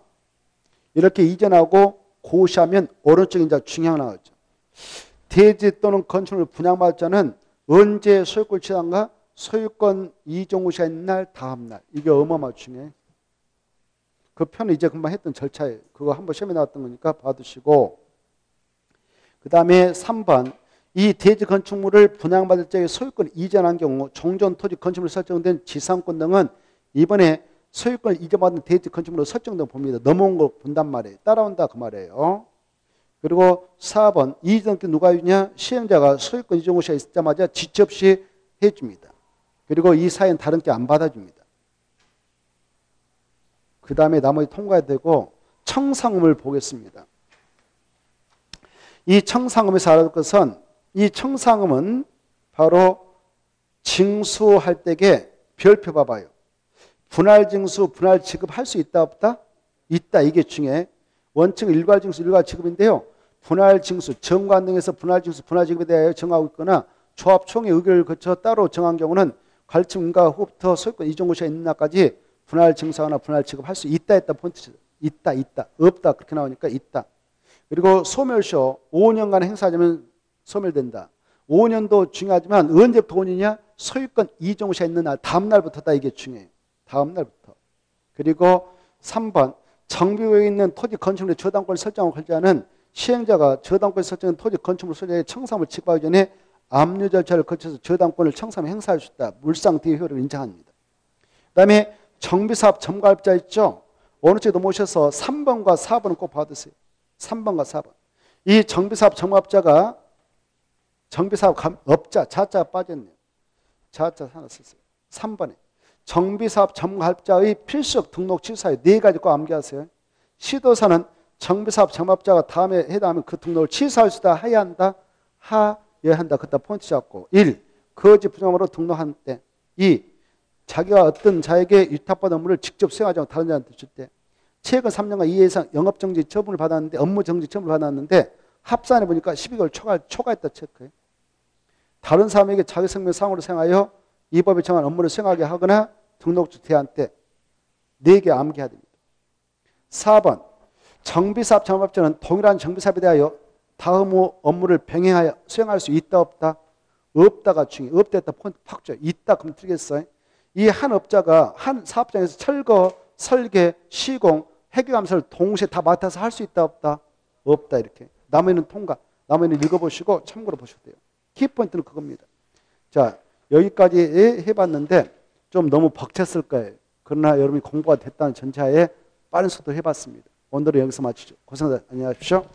이렇게 이전하고 고시하면 오른쪽에 이제 중요한 거 나왔죠. 대지 또는 건축물을 분양받자는 언제 소유권 취득한가? 소유권 이전 고시가 있는 날, 다음 날. 이게 어마어마하게 중요해. 그 편은 이제 금방 했던 절차예요. 그거 한번 시험에 나왔던 거니까 봐두시고. 그 다음에 3번. 이 대지 건축물을 분양받을 적에 소유권 이전한 경우 종전 토지 건축물로 설정된 지상권 등은 이번에 소유권을 이전받은 대지 건축물로 설정된 봅니다. 넘어온 거 본단 말이에요. 따라온다 그 말이에요. 그리고 4번. 이전 때 누가 해주냐? 시행자가 소유권 이전 고시가 있자마자 지체 없이 해줍니다. 그리고 이 사연 다른 게 안 받아줍니다. 그 다음에 나머지 통과해야 되고 청상음을 보겠습니다. 이 청상음에서 알아볼 것은 이 청상음은 바로 징수할 때에 별표 봐봐요. 분할징수, 분할지급할 수 있다 없다? 있다. 이게 중요해. 원칙은 일괄징수, 일괄지급인데요. 분할징수, 정관 등에서 분할징수, 분할지급에 대하여 정하고 있거나 조합총회 의결을 거쳐 따로 정한 경우는 관리청 인가 후부터 소유권 이전 고시가 있는 날까지 분할징수하거나 분할지급할 수 있다 했다 포인트. 있다, 있다. 없다. 그렇게 나오니까 있다. 그리고 소멸쇼 5년간 행사하자면 소멸된다. 5년도 중요하지만 언제부터 5년이냐? 소유권 이전 고시가 있는 날, 다음 날부터다. 이게 중요해요. 다음 날부터. 그리고 3번. 정비구역에 있는 토지 건축물의 저당권을 설정하고 관리자는 시행자가 저당권을 설정한 토지 건축물 소유자의 청산을 취급하기 전에 압류 절차를 거쳐서 저당권을 청산에 행사할 수 있다. 물상 뒤의 효력을 인정합니다. 그 다음에 정비사업 점가업자 있죠? 어느 쪽에 넘어오셔서 3번과 4번을 꼭 봐두세요. 3번과 4번. 이 정비사업 점가업자가 정비사업 업자, 자자가 빠졌네요. 자자 하나 쓰세요. 3번에. 정비사업 점가업자의 필수적 등록 취소사유 4가지 꼭 암기하세요. 시도사는 정비사업 점업자가 다음에 해당하면 그 등록을 취소할 수 있다. 하야 한다. 하야 한다. 그때 포인트 잡고 1. 거짓 부정으로 등록한 때 2. 자기가 어떤 자에게 위탁받은 업무를 직접 수행하지 않고 다른 자한테 줄 때 최근 3년간 이해 이상 영업정지 처분을 받았는데 업무정지 처분을 받았는데 합산해 보니까 12개월 초과했다 체크해. 다른 사람에게 자기 생명 상으로 생하여 이 법에 정한 업무를 수행하게 하거나 등록주 대한테 4개 암기해야 됩니다. 4번. 정비사업 점업자는 동일한 정비사업에 대하여 다음 후 업무를 병행하여 수행할 수 있다 없다? 없다가 중요해. 없다 했다 포인트 팍 줘요. 있다 그럼 틀리겠어요? 이 한 업자가 한 사업장에서 철거, 설계, 시공, 회계감사를 동시에 다 맡아서 할 수 있다 없다? 없다 이렇게. 나머지는 통과. 나머지는 읽어보시고 참고로 보셔도 돼요. 키포인트는 그겁니다. 자, 여기까지 해봤는데 좀 너무 벅찼을 거예요. 그러나 여러분이 공부가 됐다는 전제하에 빠른 속도로 해봤습니다. 오늘은 여기서 마치죠. 고생하셨습니다. 안녕히 가십시오.